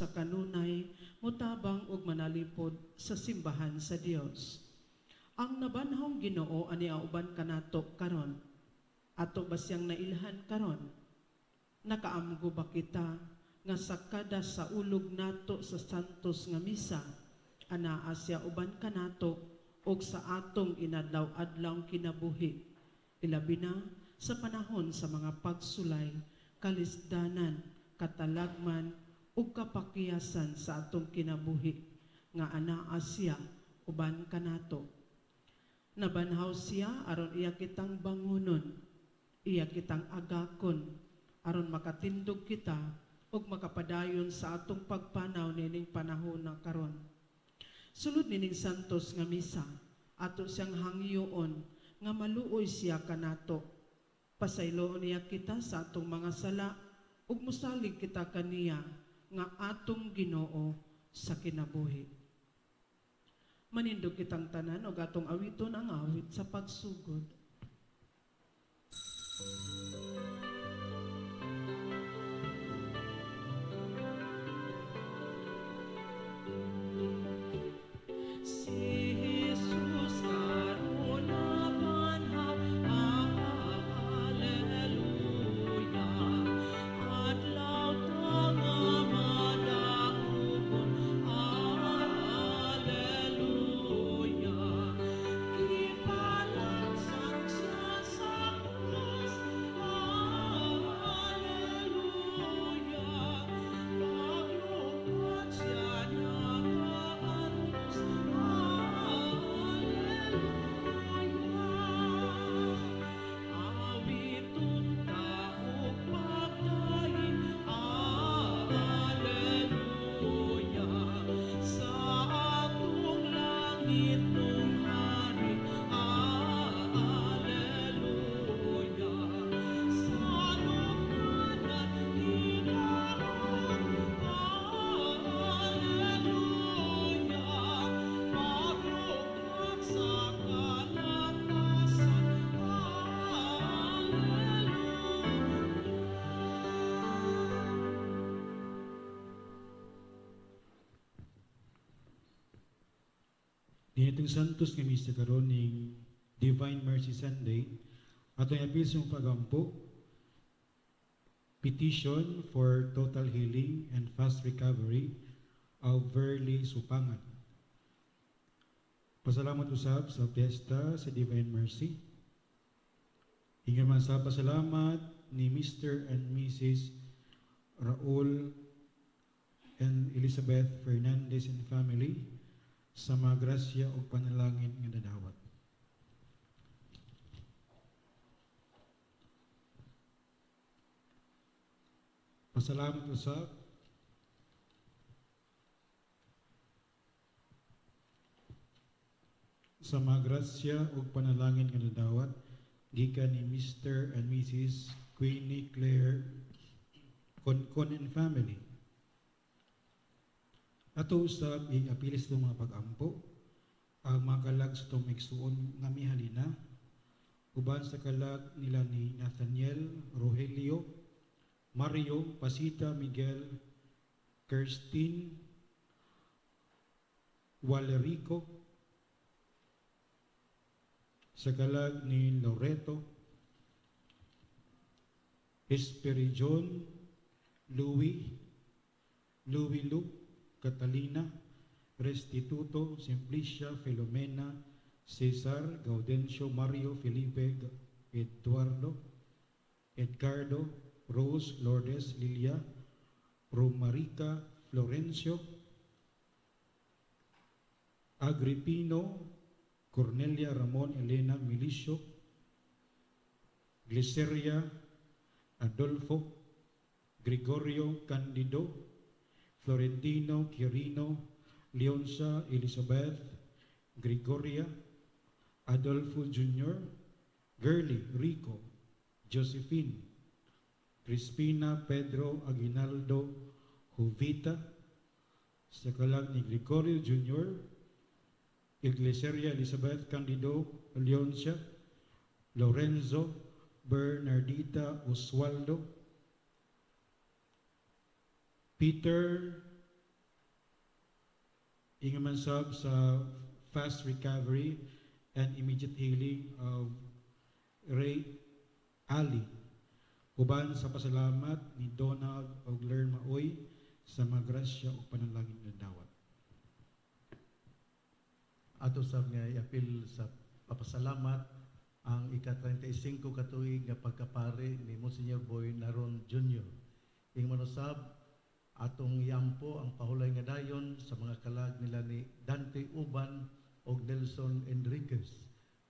sa kanunay, mutabang ug manalipod sa simbahan sa Dios. Ang nabanhong Ginoo ani uban kanato karon. Ato ba siyang nailhan karon? Nakaamgo ba kita nga sa kada sa ulog nato sa santos nga misa, anaa siya uban kanato og sa atong inadlaw-adlaw kinabuhi, ilabi na sa panahon sa mga pagsulay, kalisdanan, katalagman ug kapakiyasan sa atong kinabuhi nga anaa siya uban kanato. Nabanhaw siya aron iya kitang bangunon, iya kitang agakon aron makatindog kita ug makapadayon sa atong pagpanaw nining panahon na karon. Sulod nining santos nga misa, ato siyang hangyoon nga maluoy siya kanato. Pasayloon niya kita sa atong mga sala ug musalig kita kaniya nga atong Ginoo sa kinabuhi. Manindog kitang tanan og atong awiton ang awit sa pagsugod. Dinitong Santos nga misa karon ning Divine Mercy Sunday, ato yung apil sa pagampo, petition for total healing and fast recovery of Verly Supangan. Pasalamat usab sa piyesta sa Divine Mercy. Ingin man sa pasalamat ni Mr. and Mrs. Raul and Elizabeth Fernandez and family sa mga grasya o panalangin nga dadawat. Pasalamat usab sa mga grasya o panalangin nga dadawat gikan ni Mr. and Mrs. Queenie Claire Concon and family. Ato usab i-apilis ng mga pag-ampo ang mga kalag sa itong igsuon nga mihalina uban sa kalag nila ni Nathaniel Rogelio, Mario Pasita Miguel, Kirstine Walerico, sa kalag ni Loreto Esperijon, Louis Lu, Catalina Restituto, Simplicia, Filomena, Cesar, Gaudencio, Mario, Felipe, Eduardo, Edgardo, Rose, Lourdes, Lilia, Romarica, Florencio, Agripino, Cornelia, Ramon, Elena, Milicio, Gliceria, Adolfo, Gregorio, Candido, Florentino, Quirino, Leonza, Elizabeth, Gregoria, Adolfo Jr., Gerly, Rico, Josephine, Crispina, Pedro, Aguinaldo, Jovita, sa kalag ni Gregorio Jr., Iglesia Elizabeth Candido, Leoncia, Lorenzo, Bernardita, Oswaldo, Peter Ingon man sab sa fast recovery and immediate healing of Ray Ali. Uban sa pasalamat ni Donald og Lern Maoy sa mga grasya o panalangin nga dawat. Ato sab nga iapil sa papasalamat ang ika-35 katuig nga pagkapare ni Monsignor Boy Naron Jr. Ing manusab atong iampo ang pahulay nga dayon sa mga kalag nila ni Dante Uban og Nelson Enriquez.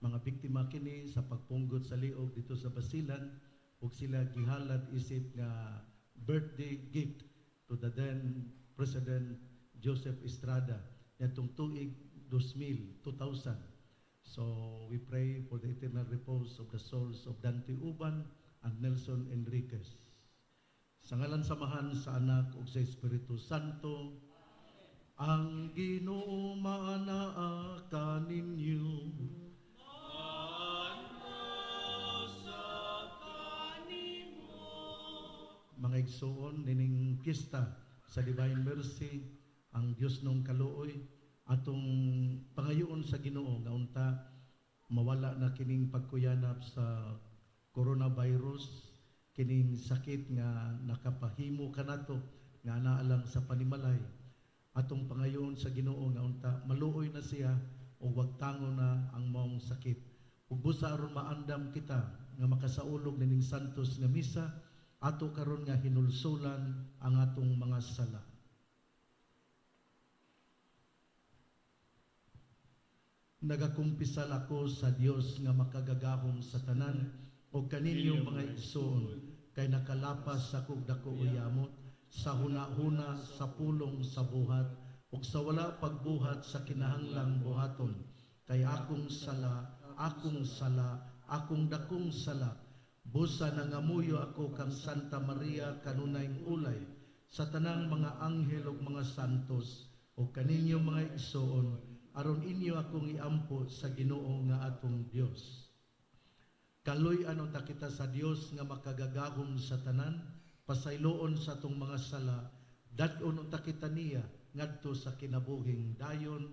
Mga biktima kini sa pagpunggot sa liog dito sa Basilan ug sila gihalad isip nga birthday gift to the then President Joseph Estrada nitong tuig 2000. So we pray for the eternal repose of the souls of Dante Uban and Nelson Enriquez. Sa ngalan samahan sa Anak ug sa Espiritu Santo, ang Ginoo maanaa kaninyo. Mga igsoon nining piyesta sa Divine Mercy, ang Dios nung kaluoy, atong pangayoon sa Ginoo nga unta mawala na kining pagkuyanap sa coronavirus, kining sakit nga nakapahimo kanato nga naalang sa panimalay. Atong pangayoon sa Ginoo nga unta maluoy na siya o wag tango na ang maong sakit. Ug busa aron maandam kita nga makasaulog nining santos nga misa, ato karon nga hinulsulan ang atong mga sala. Nagakumpisal ako sa Dios nga makagagahom sa tanan o kaninyong mga igsoon kay nakalapas sa kog dako uyamot sa hunahuna sa pulong sa buhat ug sa wala pagbuhat sa kinahanglang buhaton kay akong sala, akong dakong sala. Busa nangamuyo ako kang Santa Maria kanunayng ulay sa tanang mga anghel ug mga santos o kaninyong mga igsoon aron inyo akong iampo sa Ginoo nga atong Dios. Kaloy ano ta kita sa Dios nga makagagahom sa tanan, pasayloon sa atong mga sala, dat-on ta kita niya ngadto sa kinabuhing dayon.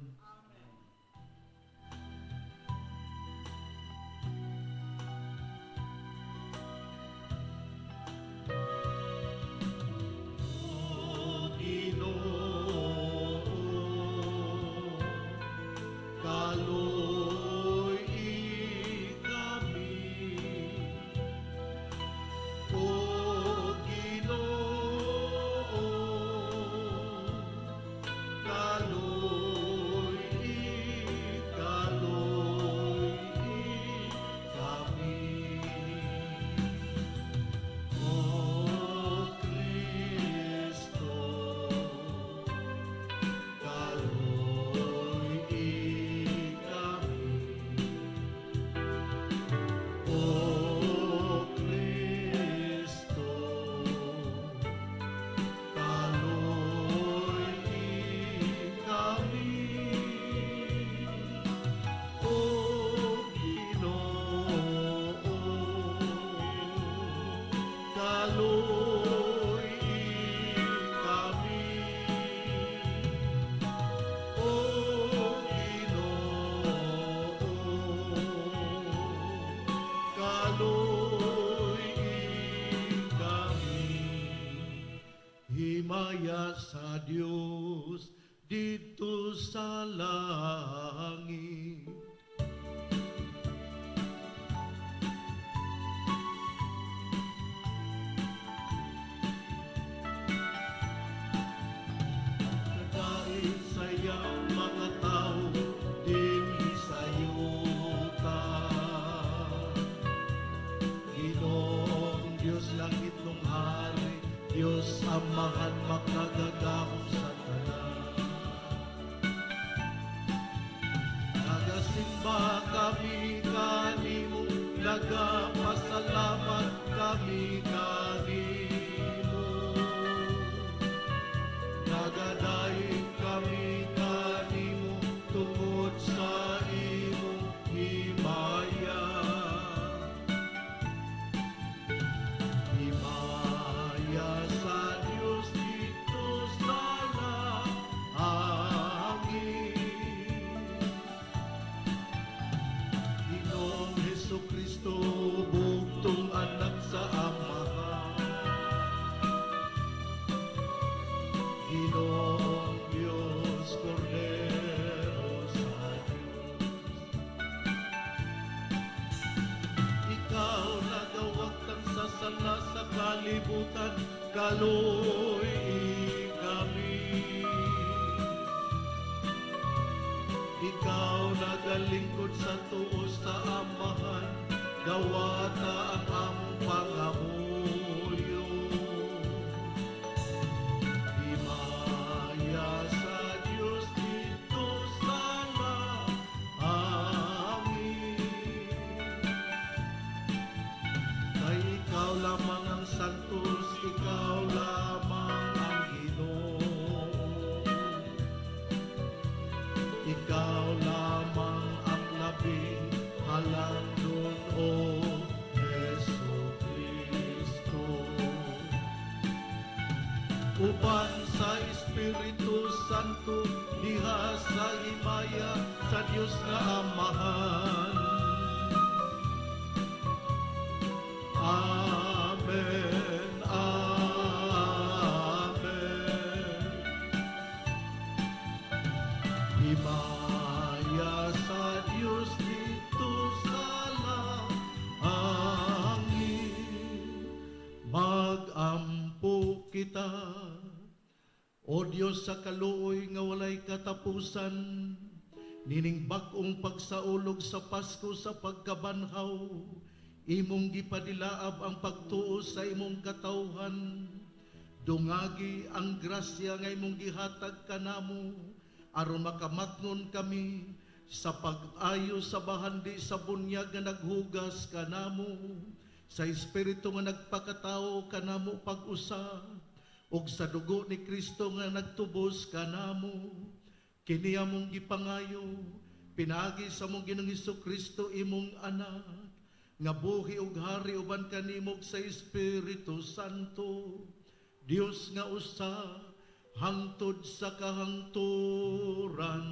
Himaya sa Dios dito sa langit. Dahil sa iyang mga tao, dinhi sa yuta. Ginoong Diyos langit nung hari, Diyos amahan makagagahom sa tanan. Ginoong Diyos, Kordero sa Diyos. Ikaw nagawagtan sa sala sa kalibutan, kaluoy kami. Ikaw nagalingkod sa tuos sa amahan, dawata ang among pangamuyo. Himaya sa Diyos dito sa langit. Kay ikaw lamang ang santos, ikaw lamang ang Ginoo. Ikaw lamang ang labing halangdon, O Jesu Kristo. Uban sa Espiritu Santo, diha sa himaya sa Diyos nga Amahan. Amen, amen. Himaya sa Diyos dito sa langit. Magampo kita, O Diyos sa kaluoy nga walay katapusan, nining bag-ong pagsaulog sa Pasko sa pagkabanhaw, imong gipadilaab ang pagtuo sa imong katawhan. Dungagi ang grasya nga imong gihatag kanamo, aron makamatnon kami sa pag-ayo sa bahandi sa bunyag nga naghugas kanamo, sa Espiritu nga nagpakatao kanamo pag-usa, ug sa dugo ni Kristo nga nagtubos kanamo. Kini among gipangayo, pinagi sa mong Ginoong Hesukristo imong anak, nga buhi ug hari uban kanimog sa Espiritu Santo, Dios nga usa, hangtod sa kahangturan.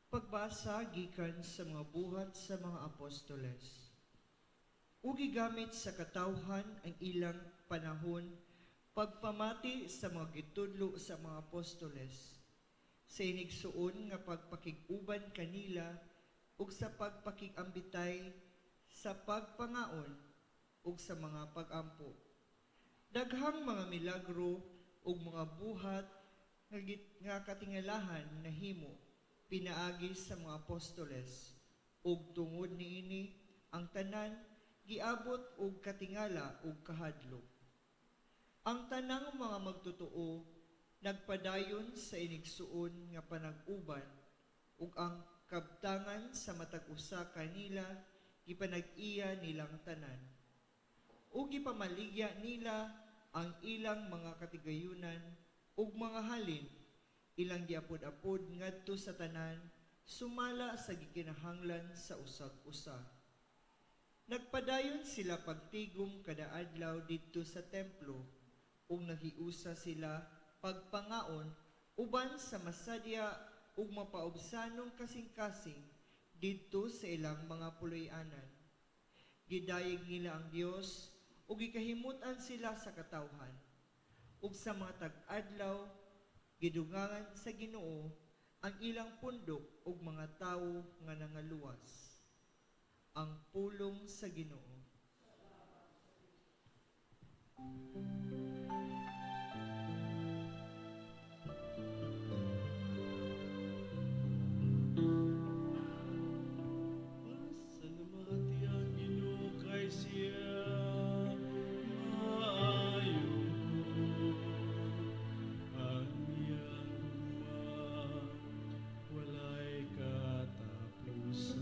Pagbasa gikan sa mga buhat sa mga apostoles. Ugi gamit sa katawhan ang ilang panahon pagpamati sa mga gitudlo sa mga apostoles, sa inigsuon nga pagpakig-uban kanila ug sa pagpakig-ambitay sa pagpangaon ug sa mga pag-ampo. Daghang mga milagro ug mga buhat nga katingalahan nahimo pinaagi sa mga apostoles, ug tungod niini ang tanan giabot og katingala ug kahadlok. Ang tanang mga magtotoo nagpadayon sa inigsuon nga panag-uban, ug ang kabtangan sa matag usa kanila gipanag-iya nilang tanan. Ug gipamaligya nila ang ilang mga katigayunan ug mga halin, ilang giapod-apod ngadto sa tanan, sumala sa gikinahanglan sa usag-usa. Nagpadayon sila pagtigom kada adlaw didto sa templo, ug naghiusa sila pagpangaon uban sa masadya ug mapaubsanong kasing-kasing didto sa ilang mga puloy-anan. Gidayeg nila ang Dios ug gikahimutan sila sa katawhan. Ug sa mga tag-adlaw gidugangan sa Ginoo ang ilang pundok ug mga tawo nga nangaluwas. Ang pulong sa Ginoo. Salamati ang Ginoo kay siya maayo. Ang iyang buwan walay katapusan.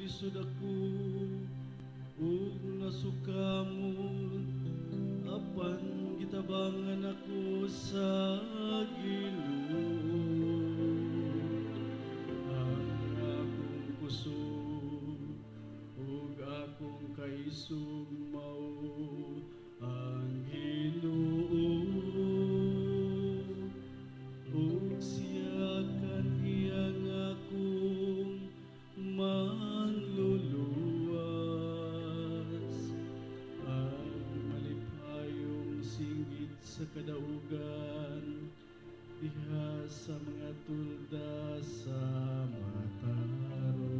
lisod ako ug nasukamon apan gitabangan ako sa Ginoo. Ang akong kusog ug akong kaisog mao ang Ginoo. Ug siya kaniyang akong manluluwas. Ang malipayong singgit sa kadaugan, diha sa mga tulda sa mataro.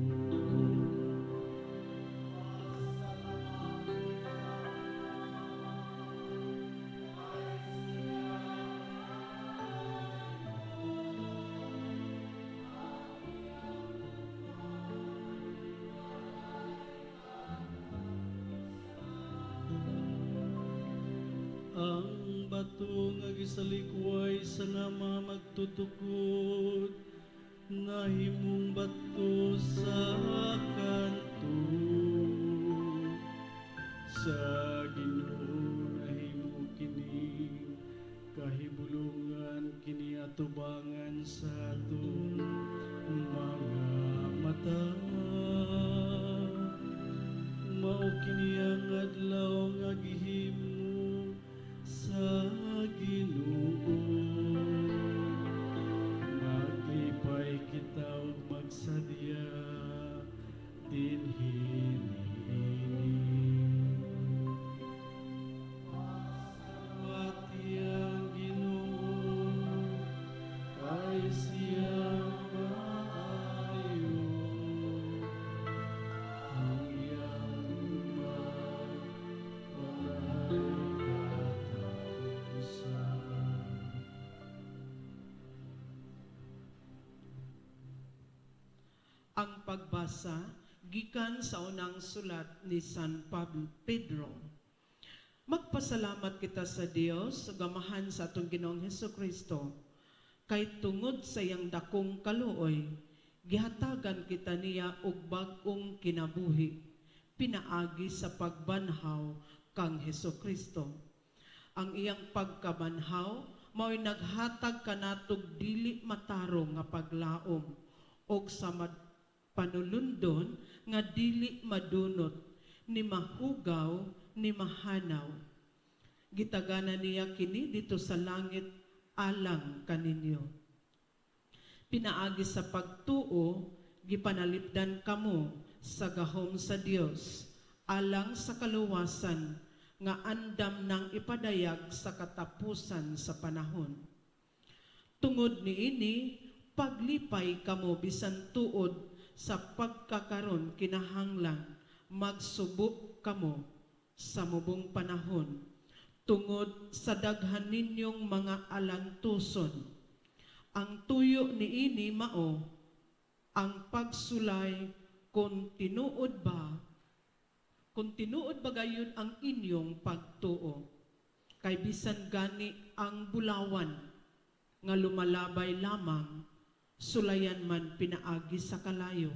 Ang bato nga gisalikway sa nga mga magtutukod, nahimong bato sa kanto. Sa Ginoo nahimo kini, kahibulungan kini atubangan sa atong mga mata. Mao kini ang adlaw nga gihimo sa Ginoo. Maglipay kita ug magsadya dinhi niini. Pati ang Ginoo kay siya maayo. Ang iyang lupad walay katapusan. Ang pagbasa gikan sa unang sulat ni San Pedro. Magpasalamat kita sa Dios sa gamahan sa atong Ginoong Hesukristo. Kay tungod sa iyang dakong kaluoy, gihatagan kita niya og bag-ong kinabuhi, pinaagi sa pagbanhaw kang Hesukristo. Ang iyang pagkabanhaw mao'y naghatag kanatog dili matarong nga paglaom og sa panulundon nga dili madunot ni mahugaw ni mahanaw. Gitagana niya kini dito sa langit alang kaninyo. Pinaagi sa pagtuo, gipanalipdan kamo sa gahom sa Dios alang sa kaluwasan nga andam nang ipadayag sa katapusan sa panahon. Tungod niini, paglipay kamo bisan tuod sa pagkakaron kinahanglan magsubok kamo sa mubong panahon tungod sa daghan ninyong mga alantuson. Ang tuyo niini mao ang pagsulay kung tinuod ba gayon ang inyong pagtuo. Kay bisan gani ang bulawan nga lumalabay lamang, sulayan man pinaagi sa kalayo.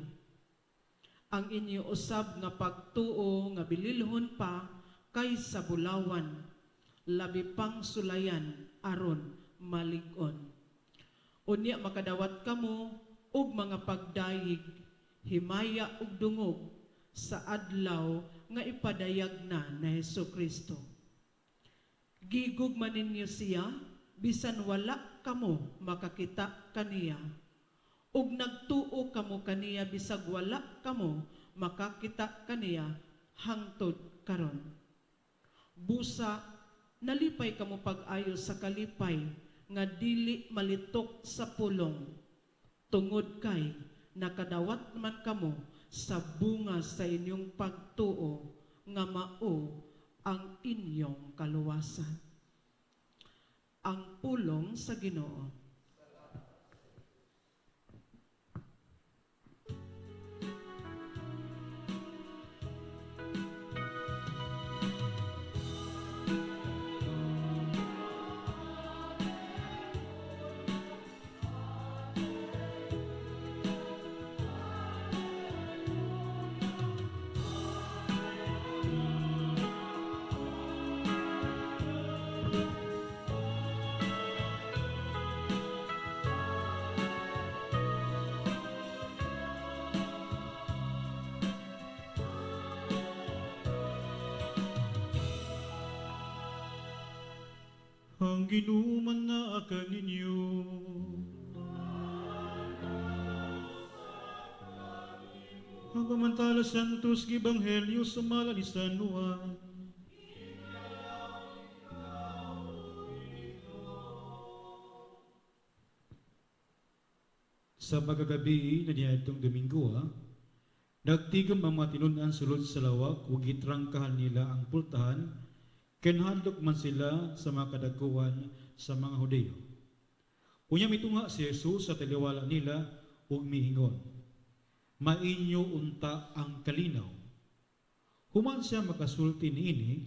Ang inyo usab nga pagtuo nga bililhon pa kaysa bulawan, labi pang sulayan aron malig-on. Unya makadawat kamo og mga pagdayig, himaya ug dungog sa adlaw nga ipadayag na Hesukristo. Gigugma ninyo siya bisan wala kamo makakita kaniya. Ug nagtuo kamo kaniya bisag wala kamo makakita kaniya hangtod karon. Busa nalipay kamo pag-ayo sa kalipay nga dili malitok sa pulong. Tungod kay nakadawat man kamo sa bunga sa inyong pagtuo nga mao ang inyong kaluwasan. Ang pulong sa Ginoo. ang ginuman na kaninyo. Ang pamantala Santos Gibanghelyo sa mala ni San Juan. Sa pagkagabi na niya itong Domingo, nagtigom ang mga tinunan sulod sa lawak, ug gitrangkahan nila ang pultahan, kenhandok man sila sa mga kadakuan sa mga Hudeyo. Unya mitunga si Jesus sa taliwala nila, ug miingon, mainyo unta ang kalinaw. Human siya makasulti niini,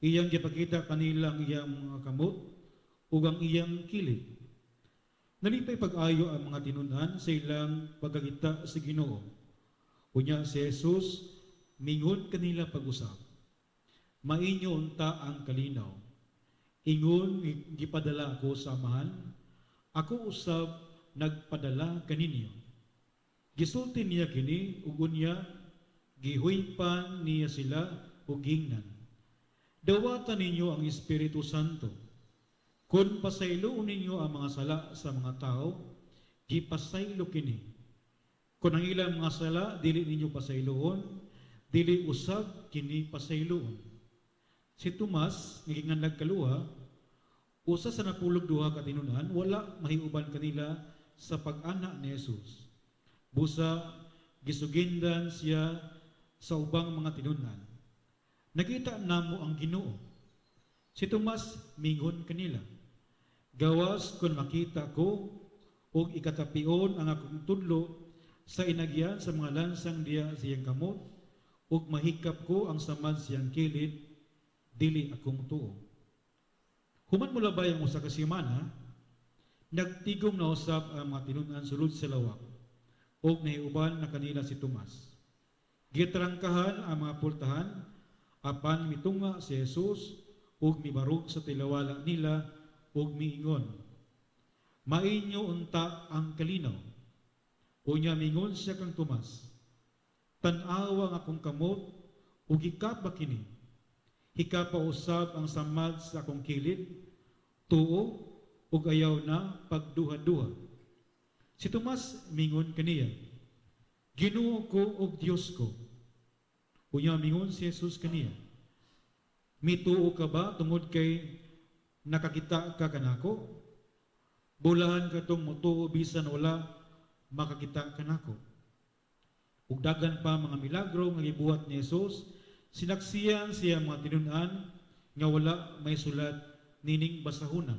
iyang gipakita kanila ang iyang mga kamot, ug ang iyang kilid. Nalipay pag-ayo ang mga tinunan sa ilang pagkakita sa Ginoo. Unya si Jesus, mingon kanila pag-usap. Mainyo unta ang kalinaw. Ingon, gipadala ako sa amahan. Ako usab nagpadala kaninyo. Gisulti niya kini, ug unya, gihuypan niya sila, ug gingnan. Dawatan ninyo ang Espiritu Santo. Kung pasayloon ninyo ang mga sala sa mga tao, gipasaylo kini. Kung ang ilang mga sala, dili ninyo pasayloon, dili usab kini pasayloon. Si Tomas, naging nagkaluha, usa sa napulog duha ka tinunan, wala mahiuban kanila sa pag-ana ni Jesus. Busa, gisugindan siya sa ubang mga tinunan. Nakita namo ang Ginoo. Si Tomas mingon kanila, gawas kung makita ko ug ikatapion ang akong tudlo sa inagyan sa mga lansang diya siyang kamot ug mahikap ko ang samad siyang kilid, dili akong tuo. Human mo labay ang usa ka semana, nagtigom na usab ang mga tinunan sulod sa lawak ug nahiuban na kanila si Tomas. Gitrangkahan ang mga pultahan apan mitunga si Jesus ug mibarog sa tilawala nila ug miingon, mainyo unta ang kalinaw. Unya mingon siya kang Tomas, tan-awa nga akong kamot ug hikapa kini. Hikapa usab ang samad sa akong kilid, tuo ug ayaw na pagduha-duha. Si Tomas mingon kaniya, Ginoo ko ug Dios ko. Unya mingon si Jesus kaniya, mituo ka ba tungod kay nakakita ka kanako? Bulahan ka tong mutuo bisan wala makakita kanako. Ug dagan pa mga milagro nga gibuhat ni Jesus, sinaksiyan siya mga tinunan nga wala may sulat nining basahona.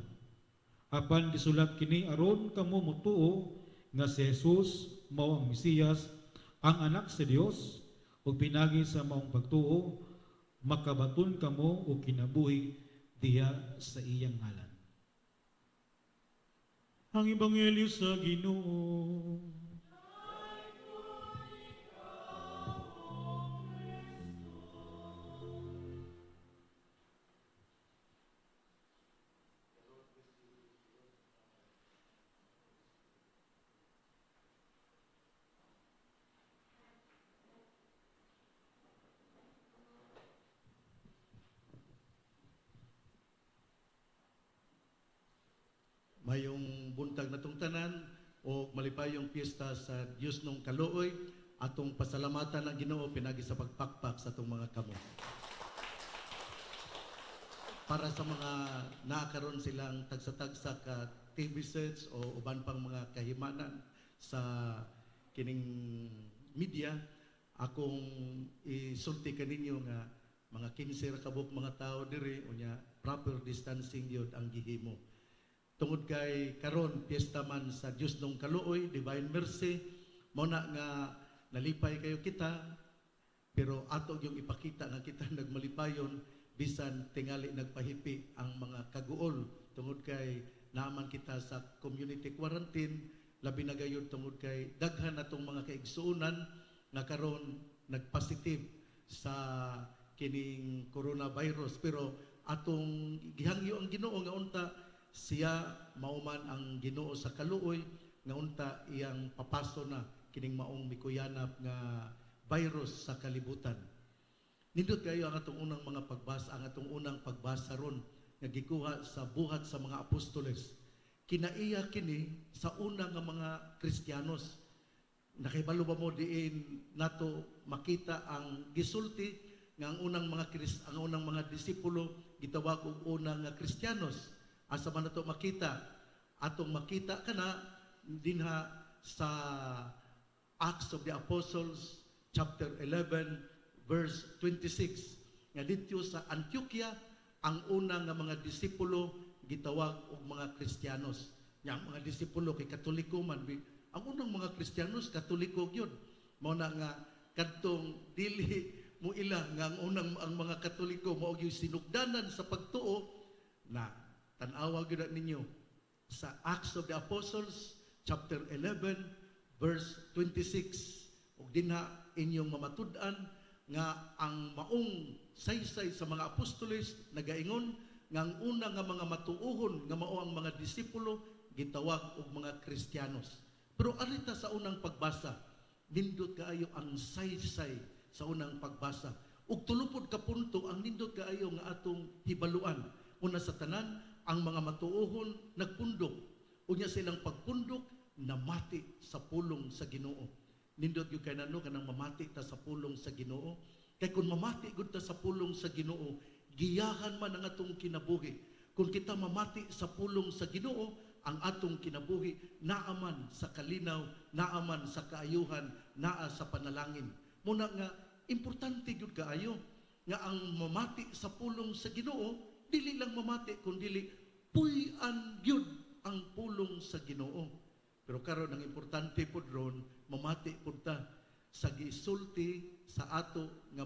Apan gisulat kini aron kamo mutuo nga si Jesus mao ang Mesiyas, ang anak sa Dios, ug pinagi sa maong pagtuo makabaton kamo og kinabuhi diha sa iyang ngalan. Ang Ebanghelyo sa Ginoo. Mayong buntag natong tanan o malipayong piyesta sa Dios nung kaluoy, atong pasalamatan ang Ginoo pinagi sa pagpakpak sa atong mga kamot. Para sa mga naakaroon silang tagsa-tagsa ka TV sets o uban pang mga kahimanan sa kining media, akong isulti kaninyo nga mga 15 ra kabuk mga tao diri unya proper distancing yun ang gihimo. Tungod kay karon piyesta man sa Dios nung kaluoy, Divine Mercy, mo na nga nalipay kayo kita, pero ato yung ipakita nga kita nagmalipayon bisan tingali nagpahipi ang mga kaguol tungod kay naaman kita sa community quarantine, labi na gayud tungod kay daghan natong mga kaigsuonan nga karon nagpositive sa kining coronavirus, pero atong gihangyo ang Ginoo nga unta siya mauman ang Ginoo sa kaluoy nga unta iyang papaso na kining maong mikuyanap nga virus sa kalibutan. Nindot kayo ang atong unang mga pagbasa, ang atong unang pagbasa ron nga gikuha sa buhat sa mga apostoles. Kinaiya kini sa una nga mga Kristiyanos. Nakibalo ba mo diin nato makita ang gisulti nga ang unang mga disipulo gitawag og unang nga Kristiyanos. Asa man nato makita? Atong makita kana dinha sa Acts of the Apostles chapter 11 verse 26 nga dito sa Antioquia ang unang nga mga disipulo gitawag og mga Kristiyanos. Yang mga disipulo kay Katoliko man, ang unang mga Kristiyanos Katoliko gyud. Mao na nga kadtong dili mo ila nga ang mga Katoliko mao gyud sinugdanan sa pagtuo na tan-awa gyud ninyo sa Acts of the Apostles chapter 11 verse 26 ug dinha inyong mamatud-an nga ang maong saysay sa mga apostoles nagaingon nga ang una nga mga matuohon nga mao ang mga disipulo gitawag og mga Kristiyanos. Pero arita sa unang pagbasa, nindot kaayo ang saysay sa unang pagbasa. Ug tulupod ka punto ang nindot kaayo nga atong hibaluan. Una sa tanan, ang mga matuohon nagpundok. Unya silang pagpundok namati sa pulong sa Ginoo. Nindot yung kanano kanang mamati ta sa pulong sa Ginoo. Kay kung mamati gud ta sa pulong sa Ginoo, giyahan man ang atong kinabuhi. Kung kita mamati sa pulong sa Ginoo, ang atong kinabuhi naaman sa kalinaw, naaman sa kaayuhan, naa sa panalangin. Muna nga importante gyud kaayo nga ang mamati sa pulong sa Ginoo dili lang mamati kundi puy-an gyud ang pulong sa Ginoo. Pero karon ang importante pod ron mamati pud ta sa gisulti sa ato nga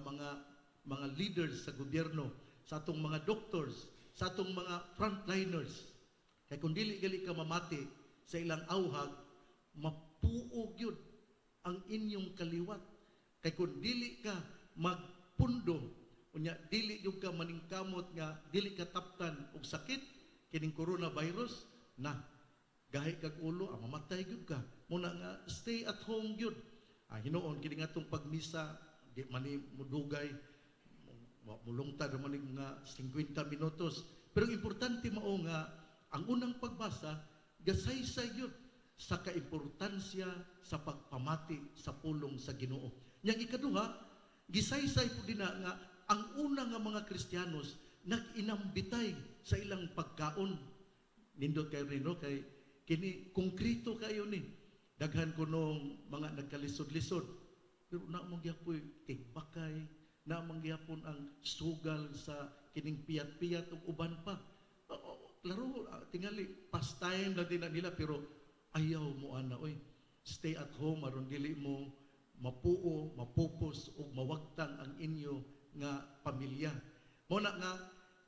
mga leaders sa gobyerno, sa atong mga doctors, sa atong mga frontliners. Kay kung dili gali ka mamati sa ilang awhag, mapuog yun ang inyong kaliwat. Kay kung dili ka magpundo, unya dili yung ka maningkamot nga dili ka taptan og sakit kining coronavirus na gahi kag ulo mamatay gyud ka. Muna nga stay at home gyud. Hinuon kini nga tong pagmisa di man ni mudugay mulungtad man ning mga 50 minutos. Pero importante mao nga ang unang pagbasa gasaysay gyud sa kaimportansya sa pagpamati sa pulong sa Ginoo. Yang ikaduha, gisaysay po din nga ang una nga mga Kristiyanos nag-inambitay sa ilang pagkaon. Nindot kayo rin, no? Kay kini konkreto kayo ni. Daghan ko nung mga nagkalisod-lisod. Pero naamang gyapon tigbakay, naamang gyapon ang sugal sa kining piyat-piyat ug uban pa. Laro, tingali, pastime lang din na nila, pero ayaw mo ana, oy. Stay at home, aron dili mo mapuo, mapupos, o mawagtang ang inyo nga pamilya. Muna nga,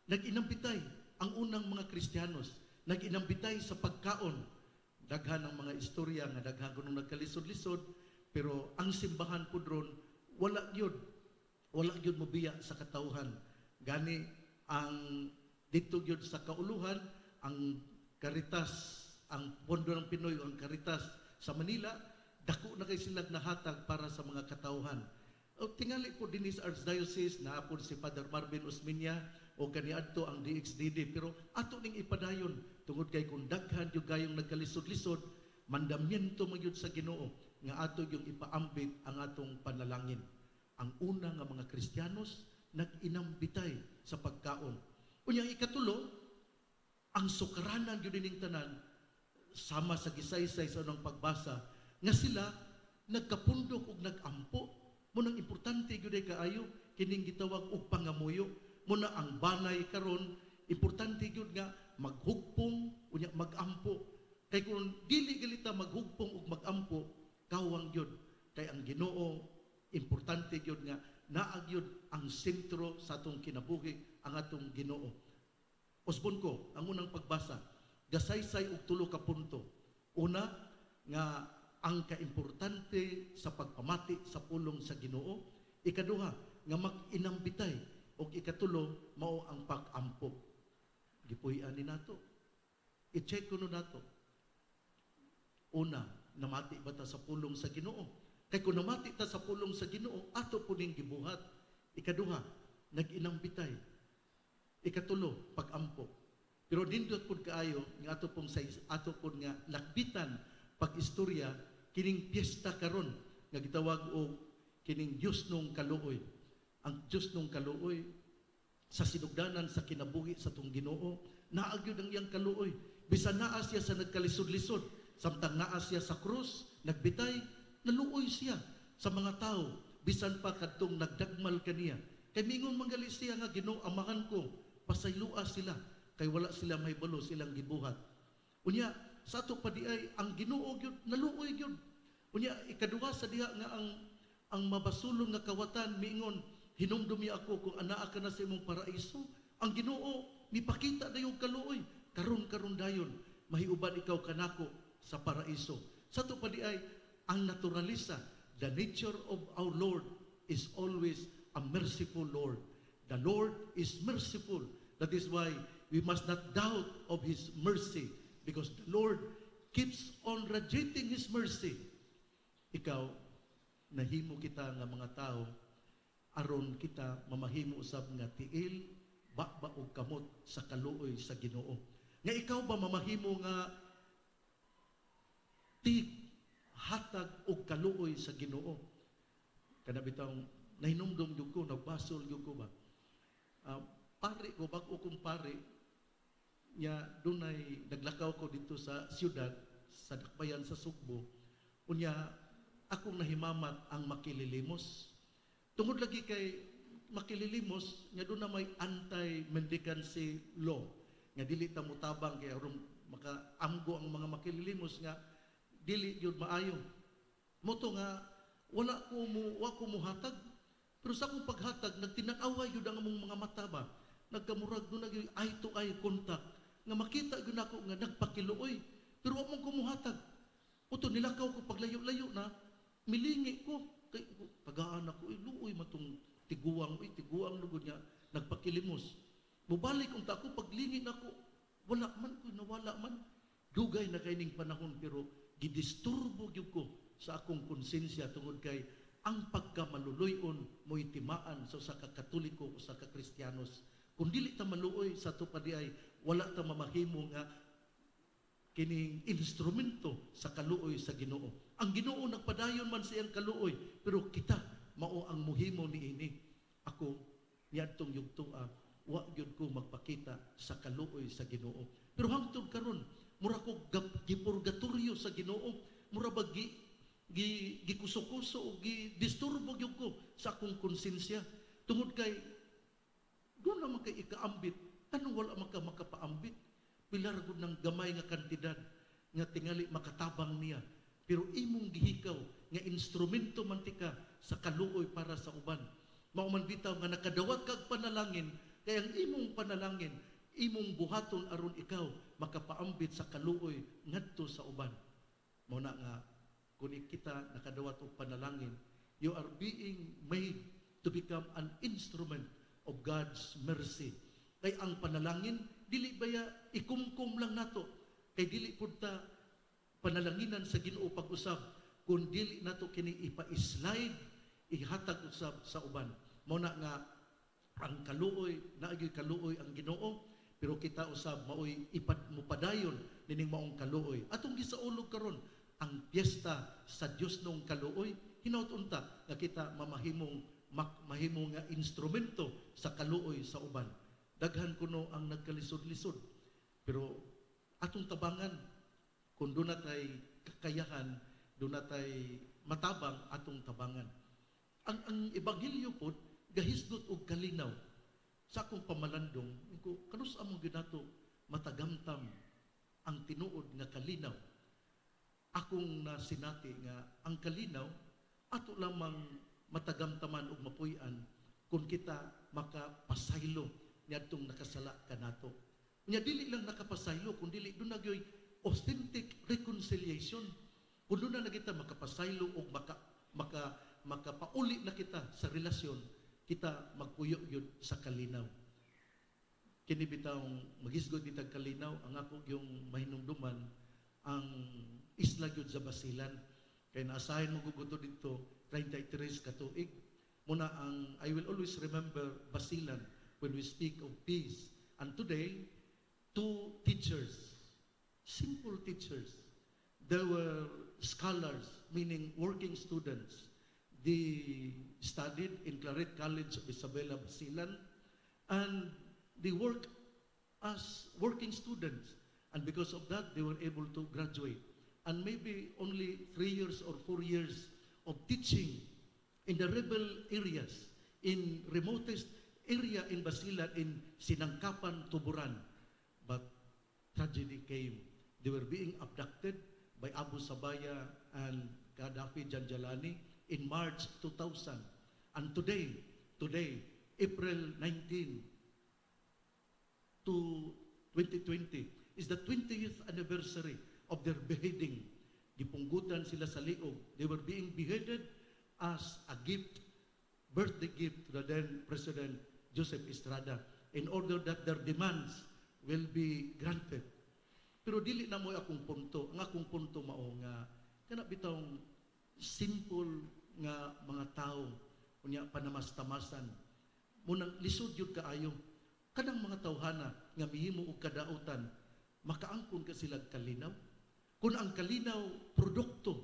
nag-inambitay ang unang mga Kristiyanos, nag-inambitay sa pagkaon. Daghan ang mga istorya nga daghan kunong nagkalisod-lisod, pero ang simbahan po dron, wala yun mobiya sa katawhan. Gani, ang dito gyud sa kauluhan ang Caritas, ang Pondo ng Pinoy, ang Caritas sa Manila, dako na kay sila nahatag para sa mga katawhan. O tingali po din sa Archdiocese na po si Father Marvin Osmeña o kaniadto ang DXDD, pero ato ning ipadayon tungod kay kung daghan yung gayong nagkalisod-lisod, mandamiento magyud sa Ginoo nga ato yung ipaambit ang atong panalangin. Ang una nga mga Kristiyanos nag-inambitay sa pagkaon. Unyang ikatulo, ang sukaranan yun ning tanan, sama sa gisaysay sa unang pagbasa, nga sila nagkapundok ug nag-ampo. Munang importante yun ay kaayo, kining gitawag og pangamuyo. Muna ang banay karon, importante yun nga maghugpong, unya mag-ampo. Kay kung dili galita maghugpong ug mag-ampo, kawang yun. Kay ang Ginoo, importante yun nga, naagyod ang sentro sa atong kinabuhi, ang atong Ginoo. Usbon ko, ang unang pagbasa, gasaysay og tulo ka punto. Una, nga ang kaimportante sa pagpamati sa pulong sa Ginoo. Ikaduha, nga mag-inambitay. O ikatulo, mao ang pag-ampo. Gipuy-an ni nato. I-check ko no nato. Una, namati ba ta sa pulong sa Ginoo? Kay kung namati ta sa pulong sa Ginoo, ato po ning gibuhat. Ikaduha, nag-inambitay. Ikatulo, pag-ampo. Pero dindot pud kaayo nga ato pong ato pud nga lakbitan pag-istorya kining piyesta karon nga gitawag og kining Dios nung kaluoy. Ang Dios nung kaluoy sa sinugdanan sa kinabuhi sa tong Ginoo, naa gyud ang iyang kaluoy. Bisan naa siya sa nagkalisod-lisod, samtang naa siya sa krus, nagbitay, naluoy siya sa mga tao bisan pa kadtong nagdagmal kaniya. Kay mingon manggali siya nga Ginoo, amahan ko, pasaylua sila kay wala sila mahibalo silang gibuhat. Unya sa ato pa di ay ang Ginoo gyud naluoy gyud. Unya ikaduha sa diha nga ang mabasulon nga kawatan miingon, hinumdumi ako kung anaa ka na sa imong paraiso. Ang Ginoo mipakita dayon kaluoy, karon dayon mahiuban ikaw kanako sa paraiso. Sa ato pa di ay ang naturalisa, the nature of our Lord is always a merciful Lord. The Lord is merciful. That is why we must not doubt of His mercy, because the Lord keeps on radiating His mercy. Ikaw, nahimo kita nga mga tao, aron kita mamahimo usab nga tiil, bakba o kamot sa kaluoy sa Ginoo. Nga ikaw ba mamahimo nga hatag o kaluoy sa Ginoo? Kana bitaw nahinumdum gyud ko, nagbasol gyud ko ba? Pare ko, bago kong pare, niya dunay naglakaw ko dito sa siyudad, sa dakbayan sa Sugbo. Unya, akong nahimamat ang makililimos. Tungod lagi kay makililimos, nga doon na may anti-mendicancy law. Nga dili ta mutabang kay aron makaamgo ang mga makililimos nga dili yun maayo. Moto nga, wala ko muhatag. Pero sa akong paghatag, nagtinag-away yun ang among mga mata ba? Nagkamurag doon naging eye-to-eye contact. Nga makita yun ako nga nagpakiluoy. Pero among kumuhatag. Oto, nilakaw ko paglayo-layo na, milingi ko. Kay tagaan ako, luoy matong tiguang lugod niya, nagpakilimos. Mubalik kung tako, paglingin ako, wala man ko, nawala man. Dugay na kaining panahon, pero gidisturbo gyud ko sa akong konsensya tungod kay ang pagkamaluloyon mo itimaan sa usa ka Katoliko o sa ka Kristiyanos. Kung dili ta maluoy sa ato pa di ay wala ta mamahimo nga kining instrumento sa kaluoy sa Ginoo. Ang Ginoo nagpadayon man sa iyang kaluoy, pero kita mao ang muhimo niini. Ako niadtong yugtoa, wa gyud ko magpakita sa kaluoy sa Ginoo. Pero hangtod karon, mura ko gipurgatorio sa Ginoo, mura ba gikuso-kuso o gidisturbo gyud ko sa akong konsensya tungod kay doon naman kay ikaambit, anong wala makapaambit? Pilar gud ng gamay nga kantidad nga tingali makatabang niya. Pero imong gihikaw nga instrumento man tika sa kaluoy para sa uban. Mao man bitaw nga nakadawat kag panalangin, kay ang imong panalangin, imong buhaton aron ikaw makapaambit sa kaluoy ngadto sa uban. Mao na nga kung kita nakadawat og panalangin, you are being made to become an instrument of God's mercy. Kay ang panalangin, dili baya ikumkum lang nato. Kay dili pud ta panalanginan sa Ginoo pag-usab, kun dili nato kini ipa-slide, ihatag usab sa uban. Mao na nga ang kaluoy, naagi kaluoy ang Ginoo, pero kita usab maoy mupadayon nining maong kaluoy. Atong gisaulog karon ang piyesta sa Dios nung kaluoy, hinaut-unta nga kita mahimong nga instrumento sa kaluoy sa uban. Daghan kuno ang nagkalisod-lisod, pero atong tabangan kung doon natay kakayahan, doon natay matabang atong tabangan. Ang ebanghelyo po gahisgot og kalinaw sa akong pamalandong, ko kanus among ginato matagamtam ang tinuod nga kalinaw. Akong nasinati nga ang kalinaw ato lamang matagamtaman og mapuy-an kung kita makapasaylo niadtong nakasala kanato. Nya dili lang nakapasaylo kun dili do nagyoy authentic reconciliation. Kung doon na kita makapasaylo og makapauli na kita sa relasyon, kita magpuyo yun sa kalinaw. Kini bitawng magisgod ditag kalinaw ang ako yung mahinumduman ang isla gyud sa Basilan. Kay naasahin mo guguto dito 33 katuig. Muna ang I will always remember Basilan when we speak of peace. And today, two teachers, simple teachers, they were scholars, meaning working students. They studied in Claret College of Isabela Basilan, and they worked as working students. And because of that, they were able to graduate. And maybe only 3 years or 4 years of teaching in the rebel areas, in remotest area in Basilan, in Sinangkapan, Tuburan. But tragedy came. They were being abducted by Abu Sabaya and Gaddafi Janjalani in March 2000. And today, April 19 to 2020, is the 20th anniversary of their beheading. Gipunggutan sila sa liog. They were being beheaded as a gift, birthday gift to the then President Joseph Estrada, in order that their demands will be granted. Pero dili na mo akong punto. Ang akong punto mao nga kana bitawng simple nga mga tao unya panamas-tamasan. Munang lisod yun kaayo. Kanang mga tawhana nga mihimo og kadautan, makaangkon ka sila kalinaw. Kung ang kalinaw produkto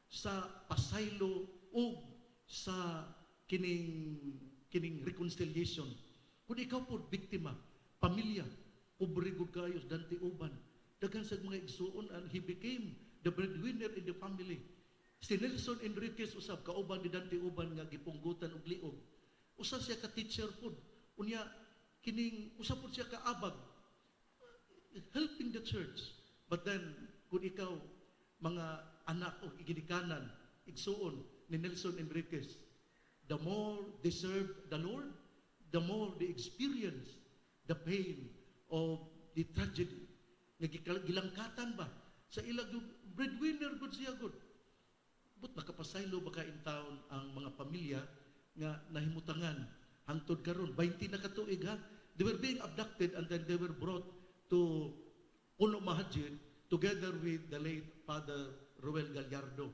sa pasaylo o sa kining reconciliation, kung ikaw po biktima, pamilya, pobre gud kayo Dante Uban, daghan sa mga igsuon, and he became the breadwinner in the family. Si Nelson Enriquez usab kauban ni Dante Uban nga gipunggutan og liog. Usa siya ka teacher pod. Unya kining usa pod siya ka abag helping the church. But then kung ikaw mga anak o ginikanan igsuon ni Nelson Enriquez, the more they serve the Lord, the more they experience the pain of the tragedy. Gilangkatan ba sa ilag breadwinner gud siya gud. But nakapasaylo ba ka in town ang mga pamilya nga nahimutangan hangtod karon 20 na ka tuig ha. They were being abducted and then they were brought to Puno Mahadjid together with the late Father Ruel Gallardo.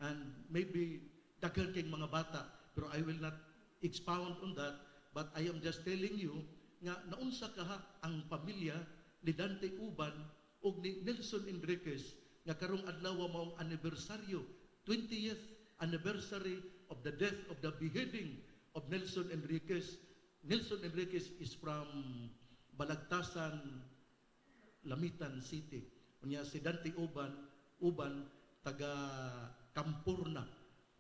And maybe daghan kay mga bata, pero I will not expound on that, but I am just telling you nga naunsa kaha ang pamilya ni Dante Uban o ni Nelson Enriquez nga karong adlaw maong anibersaryo, 20th anniversary of the death of the beheading of Nelson Enriquez. Nelson Enriquez is from Balagtasan, Lamitan City. Unya si Dante Uban taga Campurna,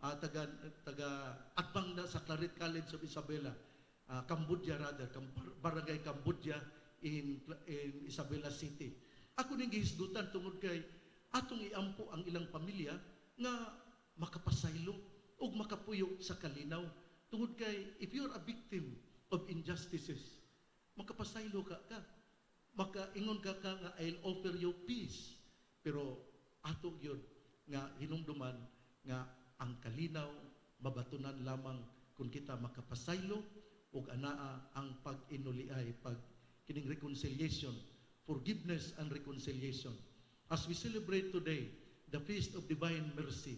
taga atbang na sa Claret College of Isabela, Cambodia rather, barangay Cambodia in Isabela City. Ako ning gihisgutan tungod kay atong iampo ang ilang pamilya nga makapasaylo o makapuyo sa kalinaw. Tungod kay if you are a victim of injustices, makapasaylo ka. Makaingon ka nga I'll offer you peace. Pero atong yun nga hinumduman nga ang kalinaw mabatunan lamang kung kita makapasaylo ug anaa ang pag-inuliay, kining reconciliation, forgiveness and reconciliation. As we celebrate today the Feast of Divine Mercy,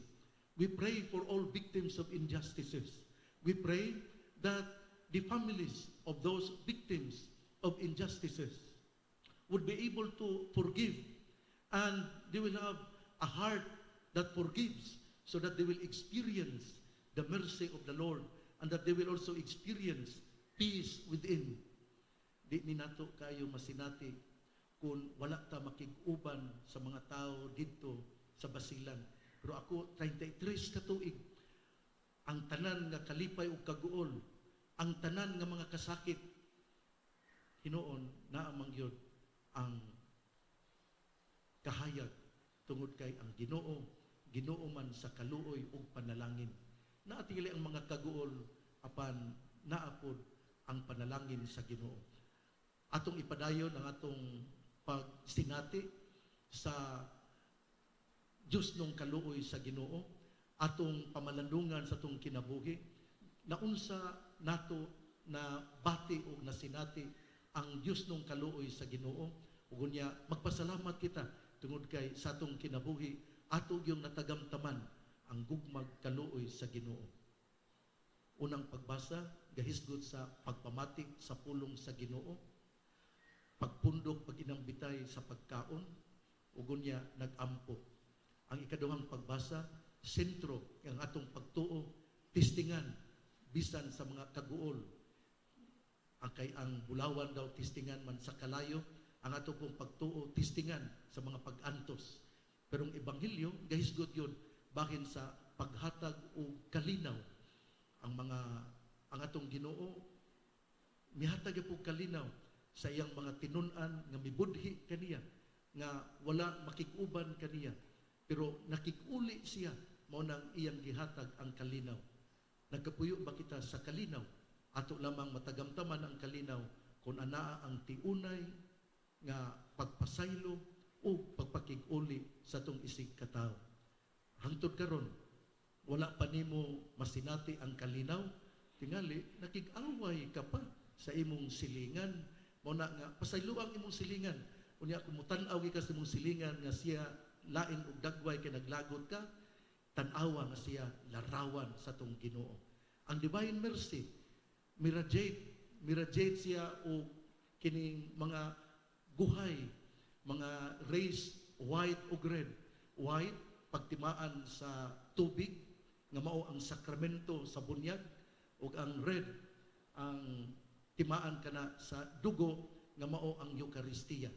we pray for all victims of injustices. We pray that the families of those victims of injustices would be able to forgive, and they will have a heart that forgives, so that they will experience the mercy of the Lord, and that they will also experience peace within. Di ni nato kayo masinati kung wala ta makig-uban sa mga tao dito sa Basilan. Pero ako 33 ka tuig, ang tanan nga kalipay ug kaguol, ang tanan nga mga kasakit, hinuon na amang yun ang kahayag tungod kay ang Ginoo man sa kaluoy ug panalangin. Naatili ang mga kaguol apan naapod ang panalangin sa Ginoo. Atong ipadayon ang atong pagsinati sa Diyos nung kaluoy sa Ginoo, atong pamalandungan sa atong kinabuhi, naunsa nato na bati o nasinati ang Diyos nung kaluoy sa Ginoo. Ug unya magpasalamat kita tungod kay sa atong kinabuhi ato yung natagamtaman ang gugmag kaluoy sa Ginoo. Unang pagbasa, gahisgot sa pagpamati sa pulong sa Ginoo. pagpundok paginambitay sa pagkaon ug unya nagampo. Ang ikaduhang pagbasa, sentro ang atong pagtuo, tistingan bisan sa mga kaguol. Ang bulawan daw tistingan man sa kalayo, ang atong pong pagtuo tistingan sa mga pag-antos. Pero ang ebanghelyo gahisgot yun bahin sa paghatag o kalinaw. Ang atong Ginoo mihatag po kalinaw sa iyang mga tinun-an nga mibudhi kaniya, nga wala makikuban kaniya, pero nakikuli siya, mao nang iyang gihatag ang kalinaw. Nagkapuyo ba kita sa kalinaw? Ato lamang matagamtaman ang kalinaw kung anaa ang tiunay nga pagpasaylo o pagpakig-uli sa tong isig katao. Hangtod karon, wala pa nimo masinati ang kalinaw, tingali nakig-away ka pa sa imong silingan. Mao na nga pasaylo ang imong silingan. Unya kung mutan-aw ka sa imong silingan nga siya lain og dagway kay naglagot ka, tan-awa nga siya larawan sa tong Ginoo. Ang divine mercy miradiate siya o kining mga guhay, mga rays white o red. White pagtimaan sa tubig nga mao ang sakramento sa bunyag, ug ang red ang timaan kana sa dugo nga mao ang Eucharistia.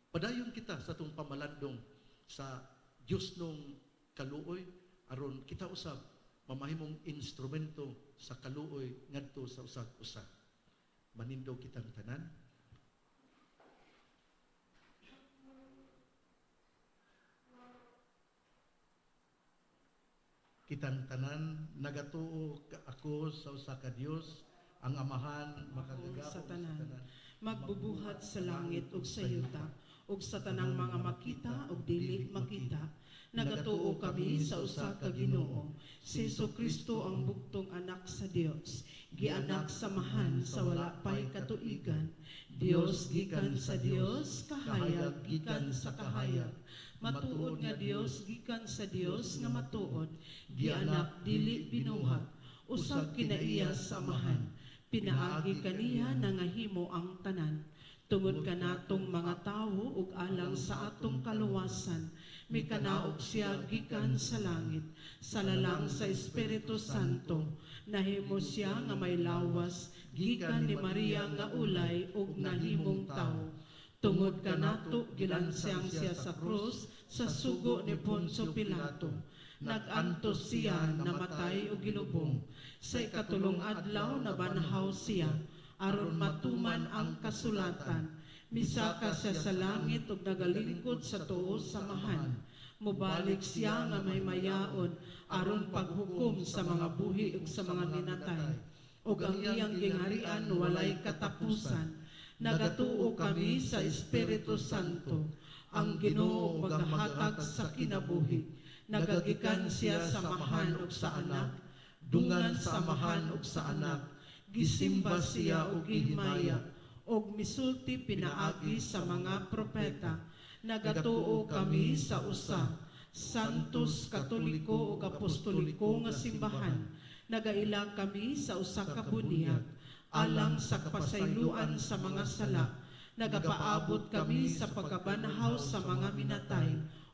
Padayon kita sa atong pamalandong sa Dios nung kaluoy aron kita usab mamahimong instrumento sa kaluoy ngadto sa usag-usa. Manindog kitang tanan. Kitang tanan nagatuo ako sa usa ka Dios, ang Amahan makagagahom sa tanan, magbubuhat sa langit ug sa yuta, ug sa tanang mga makita ug dili makita. Nagatuo kami sa usa ka Ginoo, si Jesucristo ang bugtong anak sa Dios, gianak samahan sa wala pay katuigan. Dios gikan sa Dios, kahayag gikan sa kahayag. Matuod nga Dios gikan sa Dios nga matuod, gianak dili binuhat, usab kinaiya samahan. Pinaagi kaniya nangahimo ang tanan. Tungod kanatong mga tawo ug alang sa atong kaluwasan, mikanaog siya gikan sa langit, sa lalang sa Espiritu Santo. Nahimo siya nga may lawas, gikan ni Maria nga ulay ug nahimong tawo. Tungod kanato gilansang siya sa krus sa sugo ni Poncio Pilato. Nagantos siya namatay ug gilubong. Sa ikatulong adlaw nabanhaw siya aron matuman ang kasulatan. Misaka siya sa langit ug nagalingkod sa tuo samahan. Mubalik siya nga may mayaon aron paghukom sa mga buhi ug sa mga ninatay. Ug ang iyang gingharian walay katapusan. Nagatuo kami sa Espiritu Santo, ang Ginoo maghatag sa kinabuhi. Nagagikan siya sa amahan ug sa anak, dungan sa amahan ug sa anak, gisimba siya ug gihimaya, ug misulti pinaagi sa mga propeta. Nagatuo kami sa usa, santos, katoliko ug apostoliko nga simbahan. Nagaila kami sa usa ka bunyag, alang sa kapasayloan sa mga sala. Nagapaabot kami sa pagkabanhaw sa mga minatay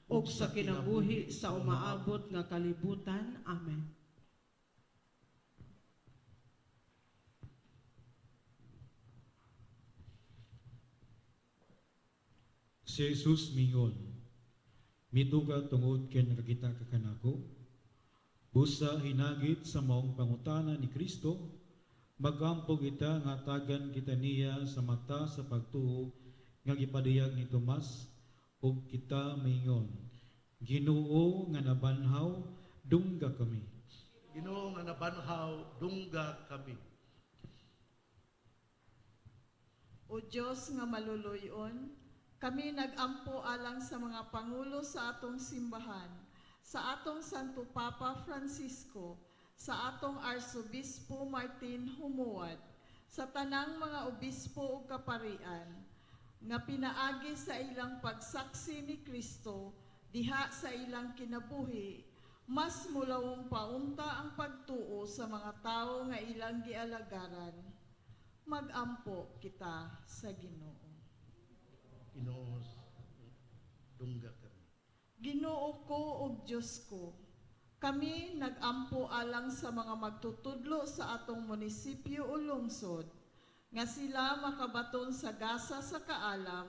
ug sa kinabuhi sa umaabot nga kalibutan. Amen. Si Jesus mingon, mituga tungod kay nakakita ka kanako, busa hinagit sa maong pangutana ni Kristo, magampo kita nga tagan kita niya sa mata sa pagtuo nga gipadayag ni Tomas, ug kita mingon, Ginoo nga nabanhaw, dungga kami. Ginoo nga nabanhaw, dungga kami. O Diyos nga maluluyon, kami nagampo alang sa mga pangulo sa atong simbahan, sa atong Santo Papa Francisco, sa atong Arsobispo Martin Humuad, sa tanang mga obispo ug kaparian, nga pinaagi sa ilang pagsaksi ni Kristo, diha sa ilang kinabuhi, mas mulawong paunta ang pagtuo sa mga tao nga ilang gialagaran. Magampo kita sa Ginoo. Ginoo dungga kami. Ginoo ko ug Diyos ko, kami nagampo alang sa mga magtutudlo sa atong munisipyo o lungsod, nga sila makabaton sa gasa sa kaalam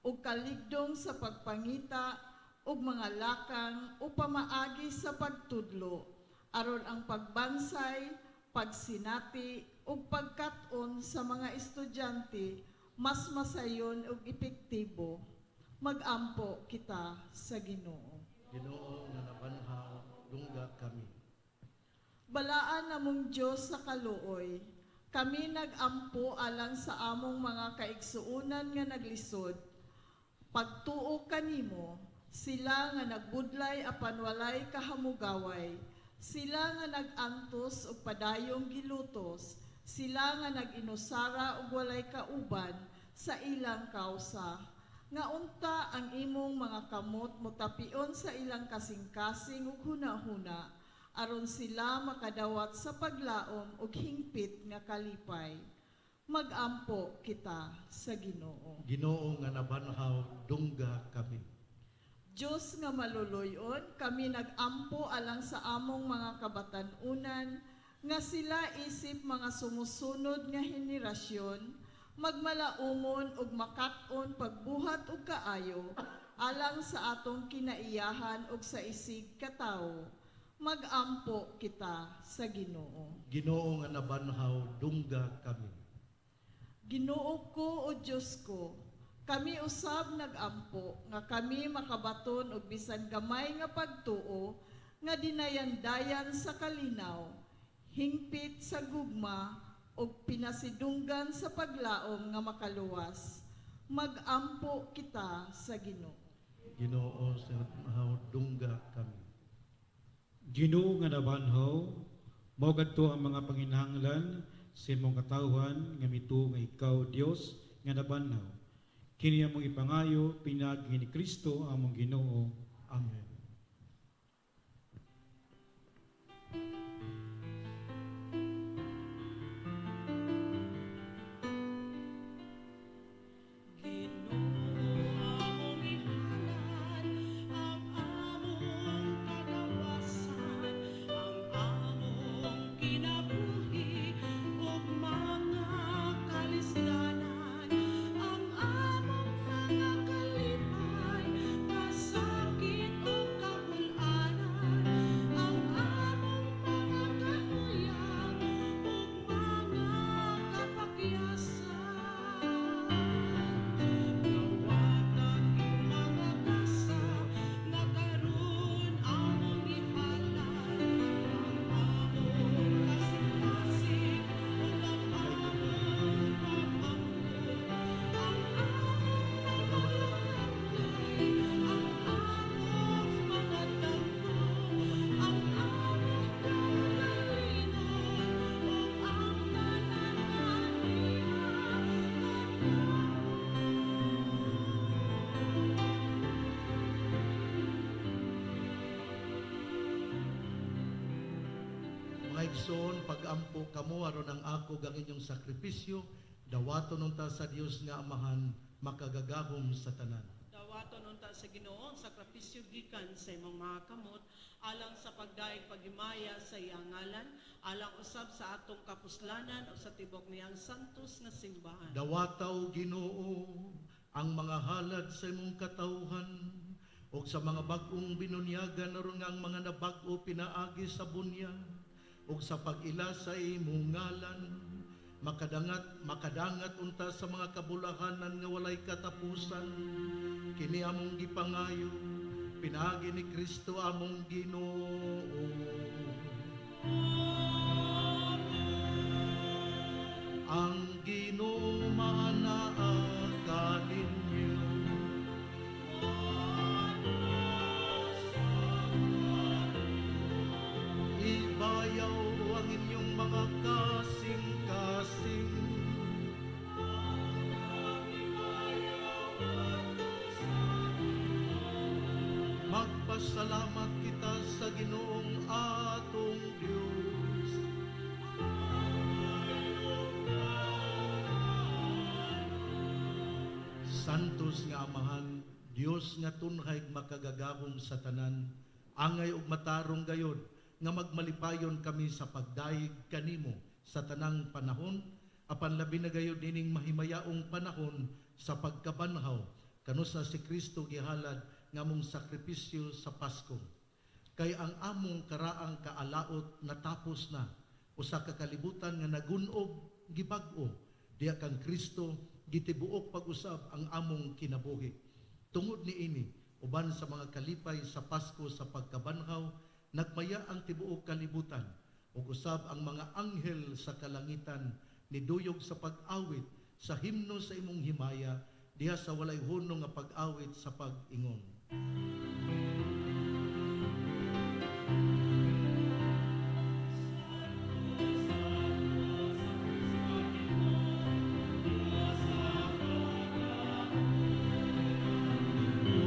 ug kaligdong sa pagpangita ug mga lakang o pamaagi sa pagtudlo, aron ang pagbansay, pagsinati ug pagkat-on sa mga estudyante mas masayon ug epektibo. Magampo kita sa Ginoo. Ginoo nga nabanhaw dungga kami. Balaan namong Diyos sa kaluoy, kami nagampo alang sa among mga kaigsuunan nga naglisod. Pagtuo kanimo, sila nga nagbudlay apan walay kahamugaway, sila nga nagantos ug padayong gilutos, sila nga naginusara ug walay kauban sa ilang kausa. Nga unta ang imong mga kamot motapion sa ilang kasing-kasing ug hunahuna, aron sila makadawat sa paglaom ug hingpit nga kalipay. Magampo kita sa Ginoo. Ginoo nga nabanhaw dungga kami. Diyos nga maluluyon, kami nagampo alang sa among mga kabatan-unan, nga sila isip mga sumusunod nga henerasyon, magmalaumon ug makat-on pagbuhat ug kaayo, alang sa atong kinaiyahan ug sa isig katawo. Magampo kita sa Ginoo. Ginoo nga nabanhaw dungga kami. Ginoo ko o Diyos ko, kami usab nagampo nga kami makabaton og bisan gamay nga pagtuo nga dinayandayan sa kalinaw, hingpit sa gugma ug pinasidunggan sa paglaom nga makaluwas. Magampo kita sa Ginoo. Ginoo sa nabanhaw dungga kami. Ginoo nga nabanhaw, mao kadto ang mga panginahanglan sa imong katawhan nga mituo nga ikaw Dios nga nabanhaw. Kini among ipangayo pinagi ni Kristo among Ginoo. Amen. Igsoon, pag-ampo kamo aron ang ako ang inyong sakripisyo, dawaton unta sa Dios nga Amahan, makagagahom sa tanan. Dawaton unta sa Ginoo ang sakripisyo gikan sa imong mga kamot alang sa pagdaig pagimaya sa iyang ngalan, alang usab sa atong kapuslanan o sa tibok niyang santos nga simbahan. Dawataw Ginoo ang mga halad sa imong katawhan o sa mga bag-ong binunyagan aron nga ang mga nabag-o pinaagi sa bunya o sa pag-ila sa imong ngalan, makadangat unta sa mga kabulahanan nga walay katapusan. Kini among gipangayo, pinagi ni Kristo among Ginoo. Ang Ginoo manaa kaninyo. Ibayaw ang inyong mga kasing-kasing. Magpasalamat kita sa Ginoong atong Diyos. Santos nga Amahan, Dios nga tunhay makagagahom sa tanan, angay ug matarong gayon nga magmalipayon kami sa pagdaig kanimo sa tanang panahon, apan labi na gayon dining mahimayaong panahon sa pagkabanhaw kanusa si Kristo gihalad nga mong sakripisyo sa Pasko. Kay ang among karaang kaalaot natapos na, usa ka kalibutan nga nagunob gibag-o, diya kang Kristo gitibuok pag-usab ang among kinabuhi. Tungod niini, uban sa mga kalipay sa Pasko sa pagkabanhaw, nagmaya ang tibuok kalibutan, ug usab ang mga anghel sa kalangitan niduyog sa pag-awit sa himno sa imong himaya, diha sa walay hunong nga pag-awit sa pag-ingon.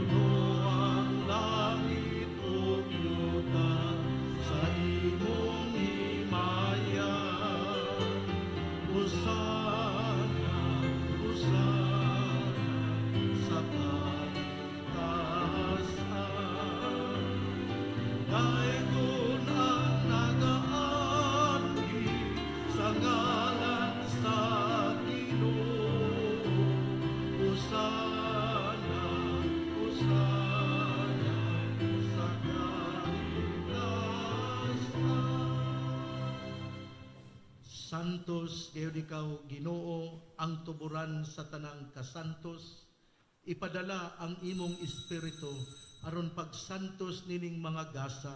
Puno ang langit ug yuta sa imong himaya. Hosana, Hosana sa kataasan. Daygon ang nagaanggi sa ngalan sa Ginoo. Hosana, Hosana sa kaitaasan. Santos gayon ikaw, Ginoo, ang tuburan sa tanang kasantos. Ipadala ang imong espiritu aron pagsantos nining mga gasa,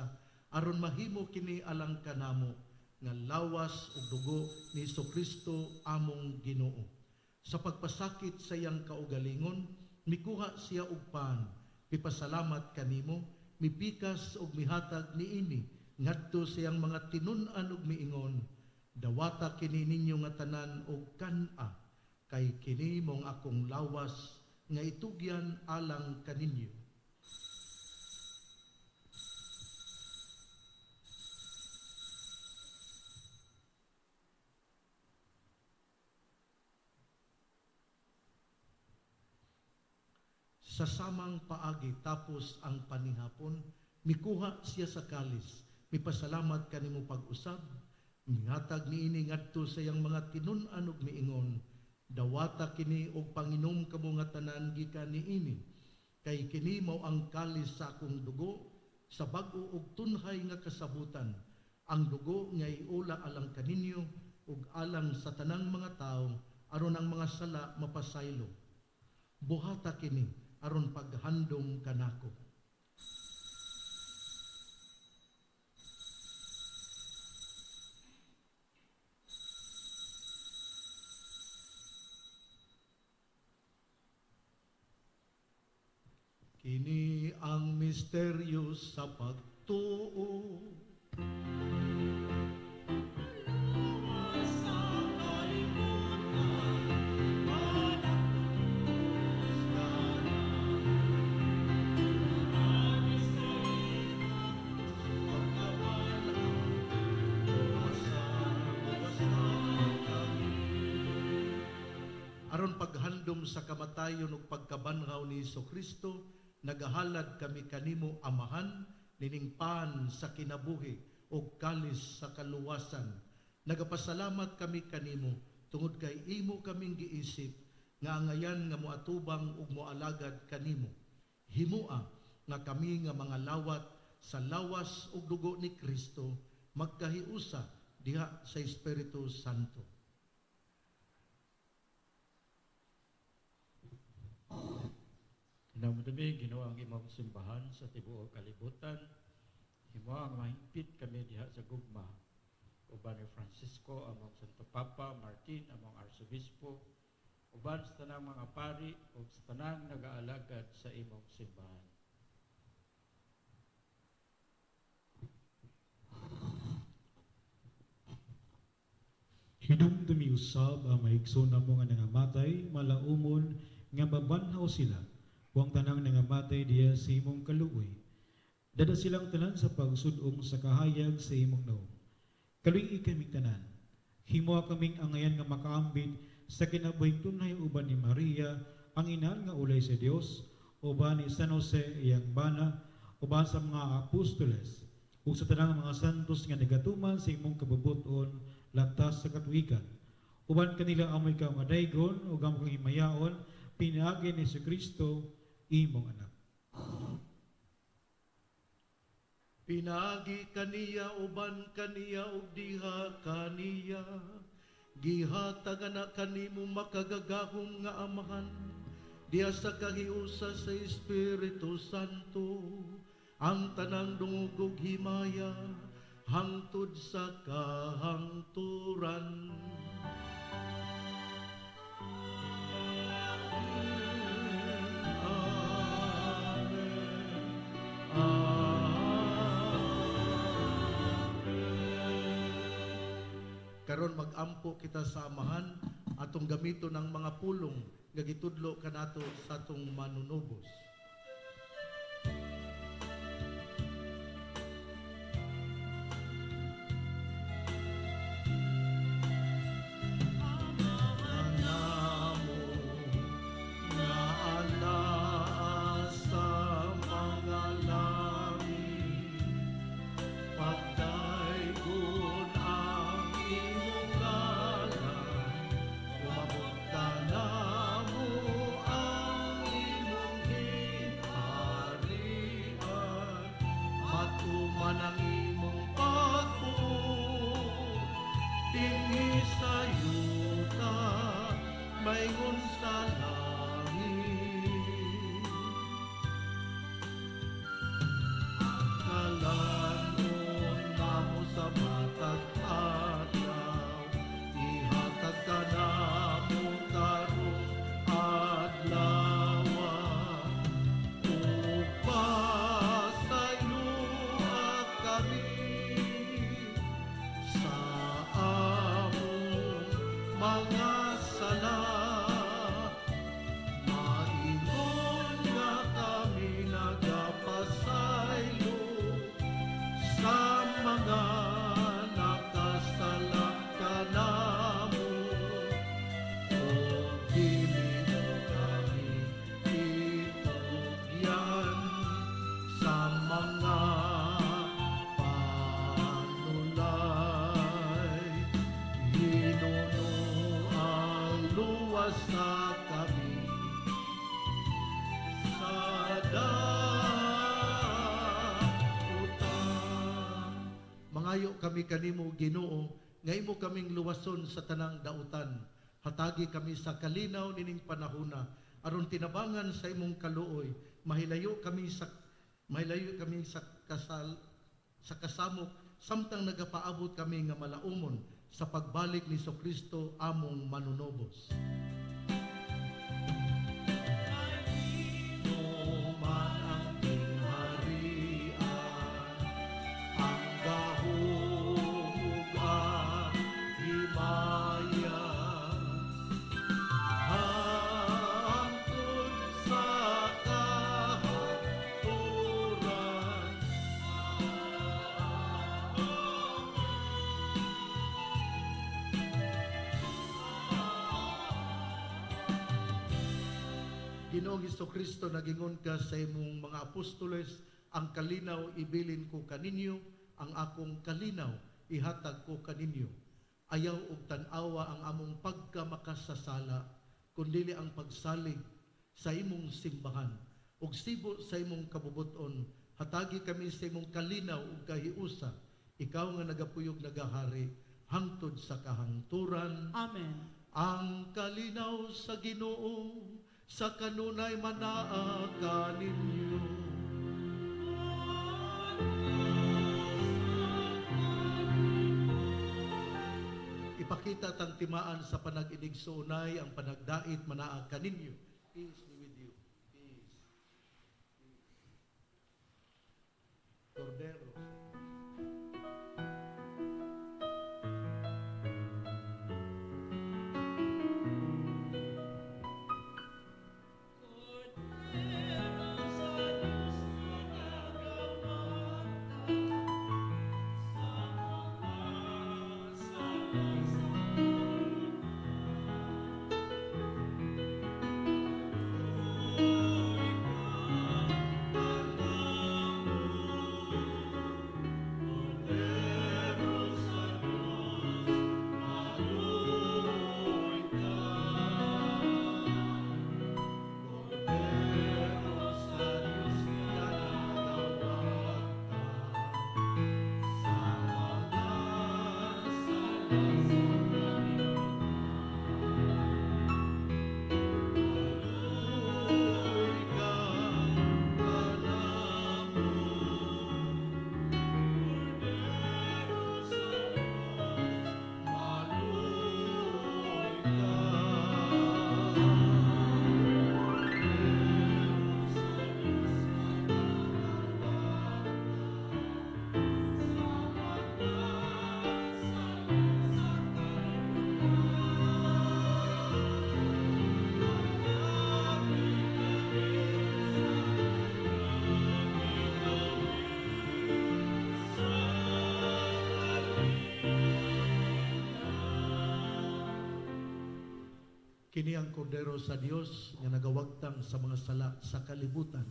aron mahimo kini alang kanamo nga lawas ug dugo ni Kristo among Ginoo. Sa pagpasakit sa iyang kaugalingon, mikuha siya og pan, mipasalamat kanimo, mipikas ug mihatag niini ngadto sa iyang mga tinun-an ug miingon, dawata kini ninyo nga tanan og kan-a, kay kini mong akong lawas nga itugyan alang kaninyo. Sa samang paagi tapos ang panihapon, mikuha siya sa kalis, mipasalamat kanimo pag-usab, mihatag niini ngadto sa iyang mga tinun-an ug miingon, dawata kini og panginom kamo nga tanan gikan niini, kay kini mao ang kalis sa akong dugo, sa bag-o ug tunhay nga kasabutan, ang dugo nga iula alang kaninyo ug alang sa tanang mga tawo aron ang mga sala mapasaylo. Buhata kini aron paghandom kanako. Kini ang misteryo sa pagtuo. Aron paghandom sa kamatayon ug pagkabanhaw ni Kristo, nagahalad kami kanimo Amahan, nining pan sa kinabuhi ug kalis sa kaluwasan. Nagapasalamat kami kanimo tungod kay imo kaming giisip nga angayan nga moatubang ug moalagad kanimo. Himua nga kami nga mga lawat sa lawas ug dugo ni Kristo magkahiusa diha sa Espiritu Santo. Namadami, Ginoo ang imong simbahan sa tibuok kalibutan. Himo ang mahigpit kami diha sa gugma. Uban ni Francisco, among Santo Papa, Martin, among Arsobispo, uban sa tanang mga pari, ug sa tanang nagaalagad sa imong simbahan. Hinumdumi usab ang maigsoon mo nga nangamatay, malaumon nga mabanhaw sila, huwag tanang nangamatay diya sa imong kaluoy. Dada silang tanan sa pagsudong sa kahayag sa imong naong. Kaluoy kaming tanan, himo kaming angayan nga makaambit sa kinabuhing tunay uban ni Maria, ang inan nga ulay sa Dios, uban ni San Jose iyang bana, uban sa mga apostoles, ug sa tanang mga santos nga nagatuman sa imong kabubuton latas sa katuigan. Uban kanila amoy ka nga daygon ug amo kang himayaon, pinaagi ni Kristo imong anak. Pinagi kaniya uban kaniya ug diha kaniya. Gihatag na kanimo makagagahom nga amahan. Diha sa kahiusa sa Espiritu Santo. Ang tanang dungog ug himaya hangtod sa kahangturan. Karon mag-ampo kita sa amahan atong gamito ng mga pulong nga gitudlo kanato sa atong manunubos. Namo nga anaa sa mga langit, pagdaygon ang imong ngalan, umabot ka namo ang imong ginharian, matuman ang imong pagbuot, dinhi sa yuta, mayroon sa langit. Kalanon namo sa matag adlaw, ihatag ka namo karong adlaw. Upasayo kami sa among mga sala. Maingon nga kami nagapasaylo sa mga nakasala kanamo. O dili mo kami itugyan sa mga panulay. Hinuno ang luwas sa kami sa dautan. Mangayo kami kanimo Ginoo, nga imo kaming luwason sa tanang dautan. Hatagi kami sa kalinaw nining panahona, aron tinabangan sa imong kaluoy. Mahilayo kami sa kasamok, samtang nagapaabot kami nga malaumon sa pagbalik ni Kristo among manunobos. Man ang tingharian, ang gahug ang himaya, hangtod sa kahaturan. Ginoong Kristo, nagingon ka sa imong mga apostoles, ang kalinaw ibilin ko kaninyo, ang akong kalinaw ihatag ko kaninyo. Ayaw og tan-awa ang among pagkamakasasala, kundi ang pagsalig sa imong simbahan. Ug sibo sa imong kabubuton, hatagi kami sa imong kalinaw ug kahiusa, ikaw nga nagapuyog nagahari, hangtod sa kahangturan. Amen. Ang kalinaw sa Ginoo sa kanunay manaa kaninyo. Ipakita tang timaan sa panag-inig sa unay ang panagdait manaa kaninyo. Peace be with you. Peace. Cordero. Kini ang kordero sa Dios nga nagawagtang sa mga sala sa kalibutan,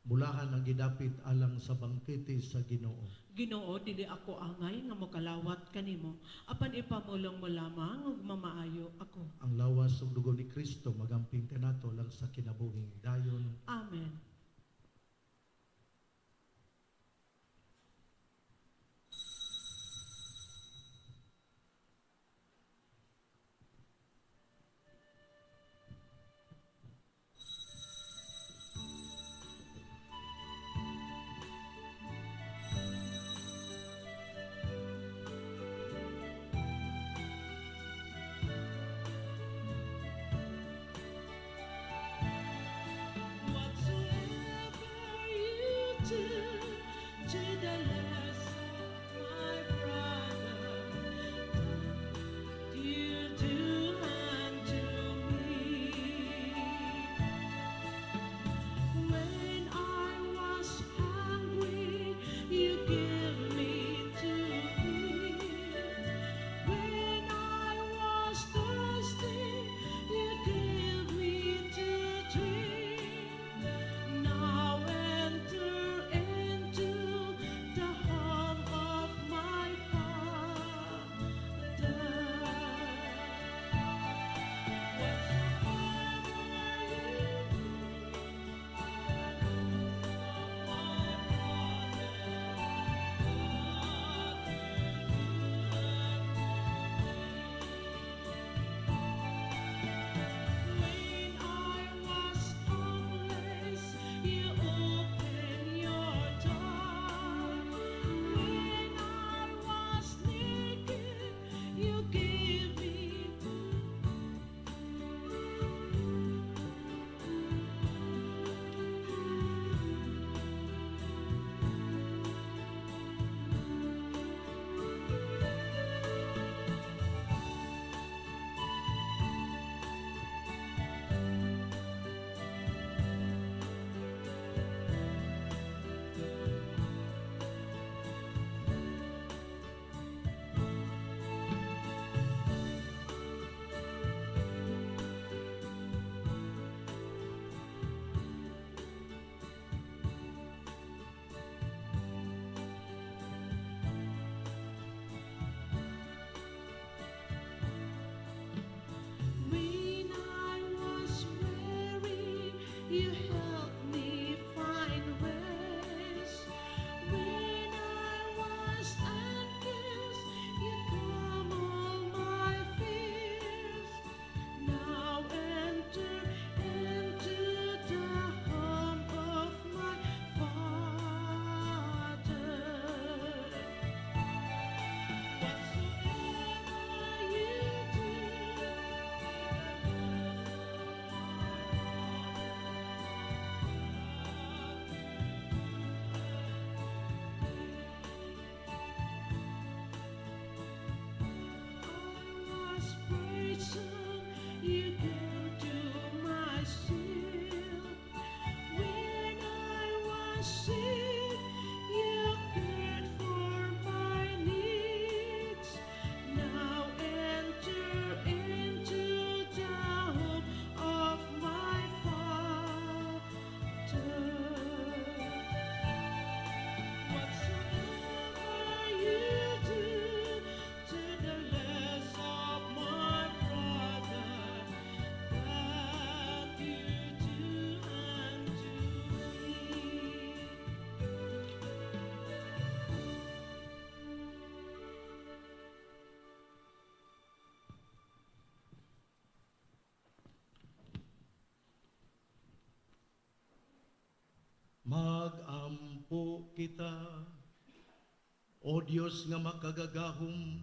mulahan ang gidapit alang sa bangkete sa Ginoo. Ginoo, dili ako angay nga mokalawat kanimo, apan ipamulong mo lamang ug mamaayo ako. Ang lawas ug dugo ni Kristo magamping kanato lang sa kinabuhing dayon. Amen. Whatsoever you do to the less of my brother, you do unto me. When I was hungry, you gave me to eat. When I was thirsty, you gave me to drink. Now enter into the home of my Father. When I was homeless, you opened your door. When I was naked, you gave me When I was weary, you helped me find rest. When I was anxious, you calm all my fears. Now enter into the home of my Father. Whatsoever you do, I was prison, you came to my shield. When I was sick, you cared for my needs. Now enter into the home of my Father. Whatsoever you do to the less of my brother, that you do unto me. Magampo kita, O Dios nga makagagahom,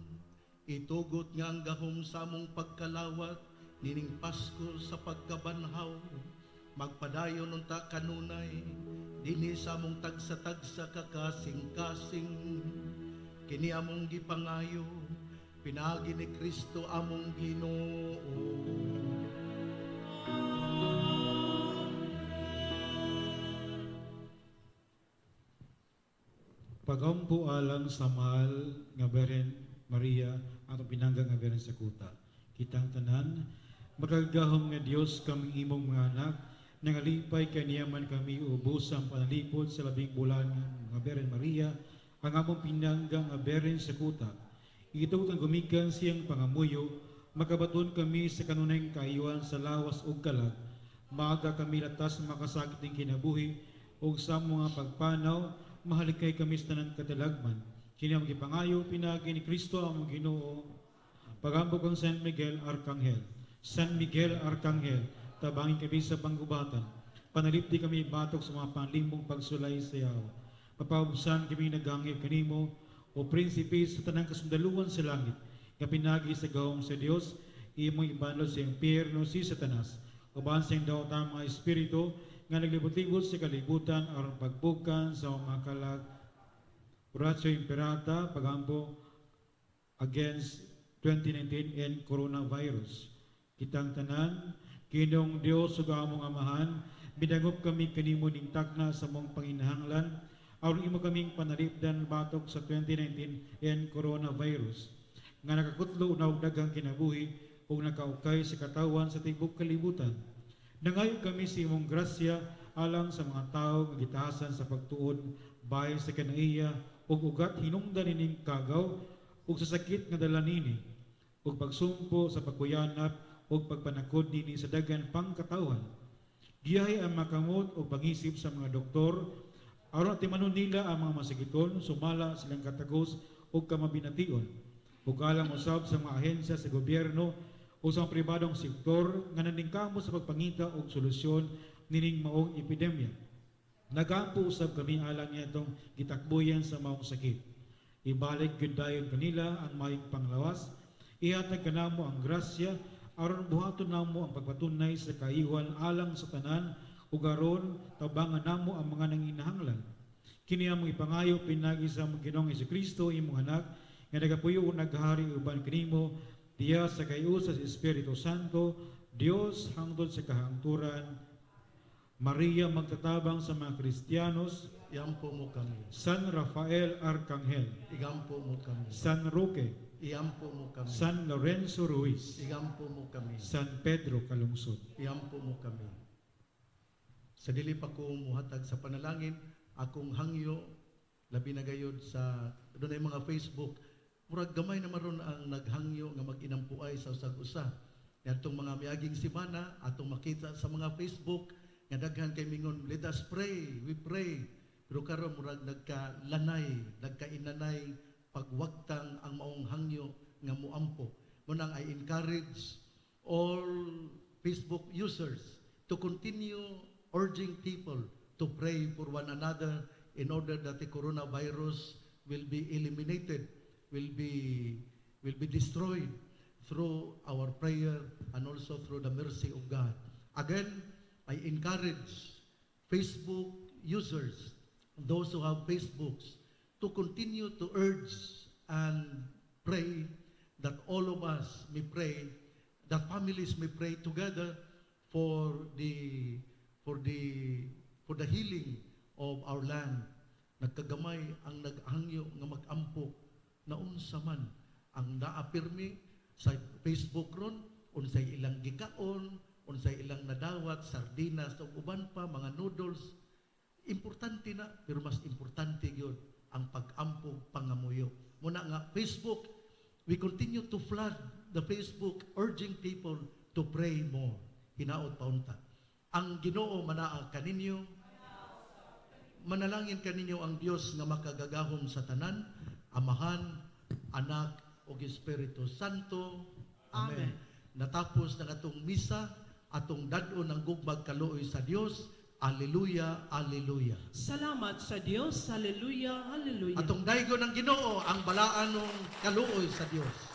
itugot nga ang gahom sa among pagkalawat, nining Pasko sa pagkabanhaw, magpadayon unta kanunay, dinhi sa among tagsa-tagsa kakasing-kasing, kini among gipangayo, pinagi ni Kristo among Ginoo. Pagampo alang sa mahal nga Beren Maria atong pinangga nga Beren sa kuta. Kitang tanan Makagahom nga Dios kami imong mga anak, nangalipay kaniyaman kami ubusang panalipod sa labing bulan nga Beren Maria, ang among pinanggang nga Beren sa kuta. Ito ang gumikan siyang pangamuyo, makabaton kami sa kanunay kaayuan sa lawas ug kalag. Maaga kami latas makasakit ng kinabuhi, ug sa mga pagpanaw, mahalikay kami sa tanan katalagman. Kini ang gipangayo pinagi ni Kristo ang Ginoo. Pagambok ang San Miguel Arcangel. San Miguel Arcangel, tabangin kami sa panggubatan. Panalipdi kami batok sa mga panlimbong pagsulay sa yaw. Papaubusan kami naghangib kanimo, o prinsipe sa tanang kasundaluhan sa langit, nga pinagi sa gahom sa Dios, imong ibanlo sa impyerno si Satanas. Uban sa daw ang mga espiritu, nga naglibot-libot sa kalibutan, aron pagbukan sa mga kalag. Oratio Imperata, pagambo against 2019 and coronavirus. Kitang tanan, kinong Dios ug among amahan, bidangop kami kanimo ning takna sa mong panginahanglan, aron imo kaming panalipdan batok sa 2019 and coronavirus. Nga nakakutlo na og daghang kinabuhi ug nakaukay sa katawan sa tibok kalibutan. Nangayo kami sa imong grasya alang sa mga tawo nga gitahasan sa pagtuon bahin sa kanaiya ug ugat hinungdan ining kagaw ug sa sakit nga dala nini ug pagsumpo sa pagkuyanap ug pagpanakod nini sa daghan pangkatawhan. Giyahi ang makamot o pangisip sa mga doktor aron timanon nila ang mga masigiton, sumala silang katagos ug kamabination. Ug alang usab sa mga ahensya sa gobyerno o sa pribadong sektor nga naningkamo sa pagpangita og solusyon nining maong epidemya. Nagampo usab kami alang nitong gitakbuyan sa maong sakit. Ibalik gyud dayon kanila ang mayong panglawas, ihatag kanamo ang grasya aron buhaton namo ang pagpatunay sa kaiwan alang sa tanan ug aron tabangan namo ang mga nanginahanglan. Kini among ipangayo pinagi sa Ginoong Jesucristo imong anak nga nagapuyo ug naghari uban kanimo diya sa kayo sa Espiritu Santo, Dios hangtod sa kahangturan. Maria magtatabang sa mga Kristiyanos, Iampo mo kami. San Rafael Arcangel, Igampo mo kami. San Roque, Iampo mo kami. San Lorenzo Ruiz, Igampo mo kami. San Pedro Calungsod. Iampo mo kami. Sa dili pa ko muhatag sa panalangin, akong hangyo, labi na gayod sa doon ay mga Facebook, murag gamay na maron ang naghangyo nga mag-inampuay sa usag-usa. Atong mga miaging simana, atong makita sa mga Facebook, nga daghan kay mingon, let us pray, we pray. Pero karon murag nagkalanay, nagkainanay, pagwagtang ang maong hangyo nga muampo. Munang I encourage all Facebook users to continue urging people to pray for one another in order that the coronavirus will be eliminated, will be destroyed through our prayer and also through the mercy of God. Again, I encourage Facebook users, those who have Facebooks, to continue to urge and pray that all of us may pray, that families may pray together for the healing of our land. Nagkagamay ang naghangyo nga mag-ampo na unsa man ang naapirmi sa Facebook ron, unsay ilang gikaon, unsay ilang nadawat, sardinas, o uban pa, mga noodles. Importante na, pero mas importante yun ang pag-ampo pangamuyo. Muna nga, Facebook, we continue to flood the Facebook urging people to pray more. Hinaot paunta. Ang Ginoo manaa kaninyo, manalangin kaninyo ang Dios nga makagagahom sa tanan, Amahan, Anak, ug Espiritu Santo. Amen. Natapos na atong misa, atong dad-on ng gugmag kaluoy sa Dios. Alleluia, alleluia. Salamat sa Dios. Hallelujah, hallelujah. Atong daygo ng Ginoo ang balaan ng kaluoy sa Dios.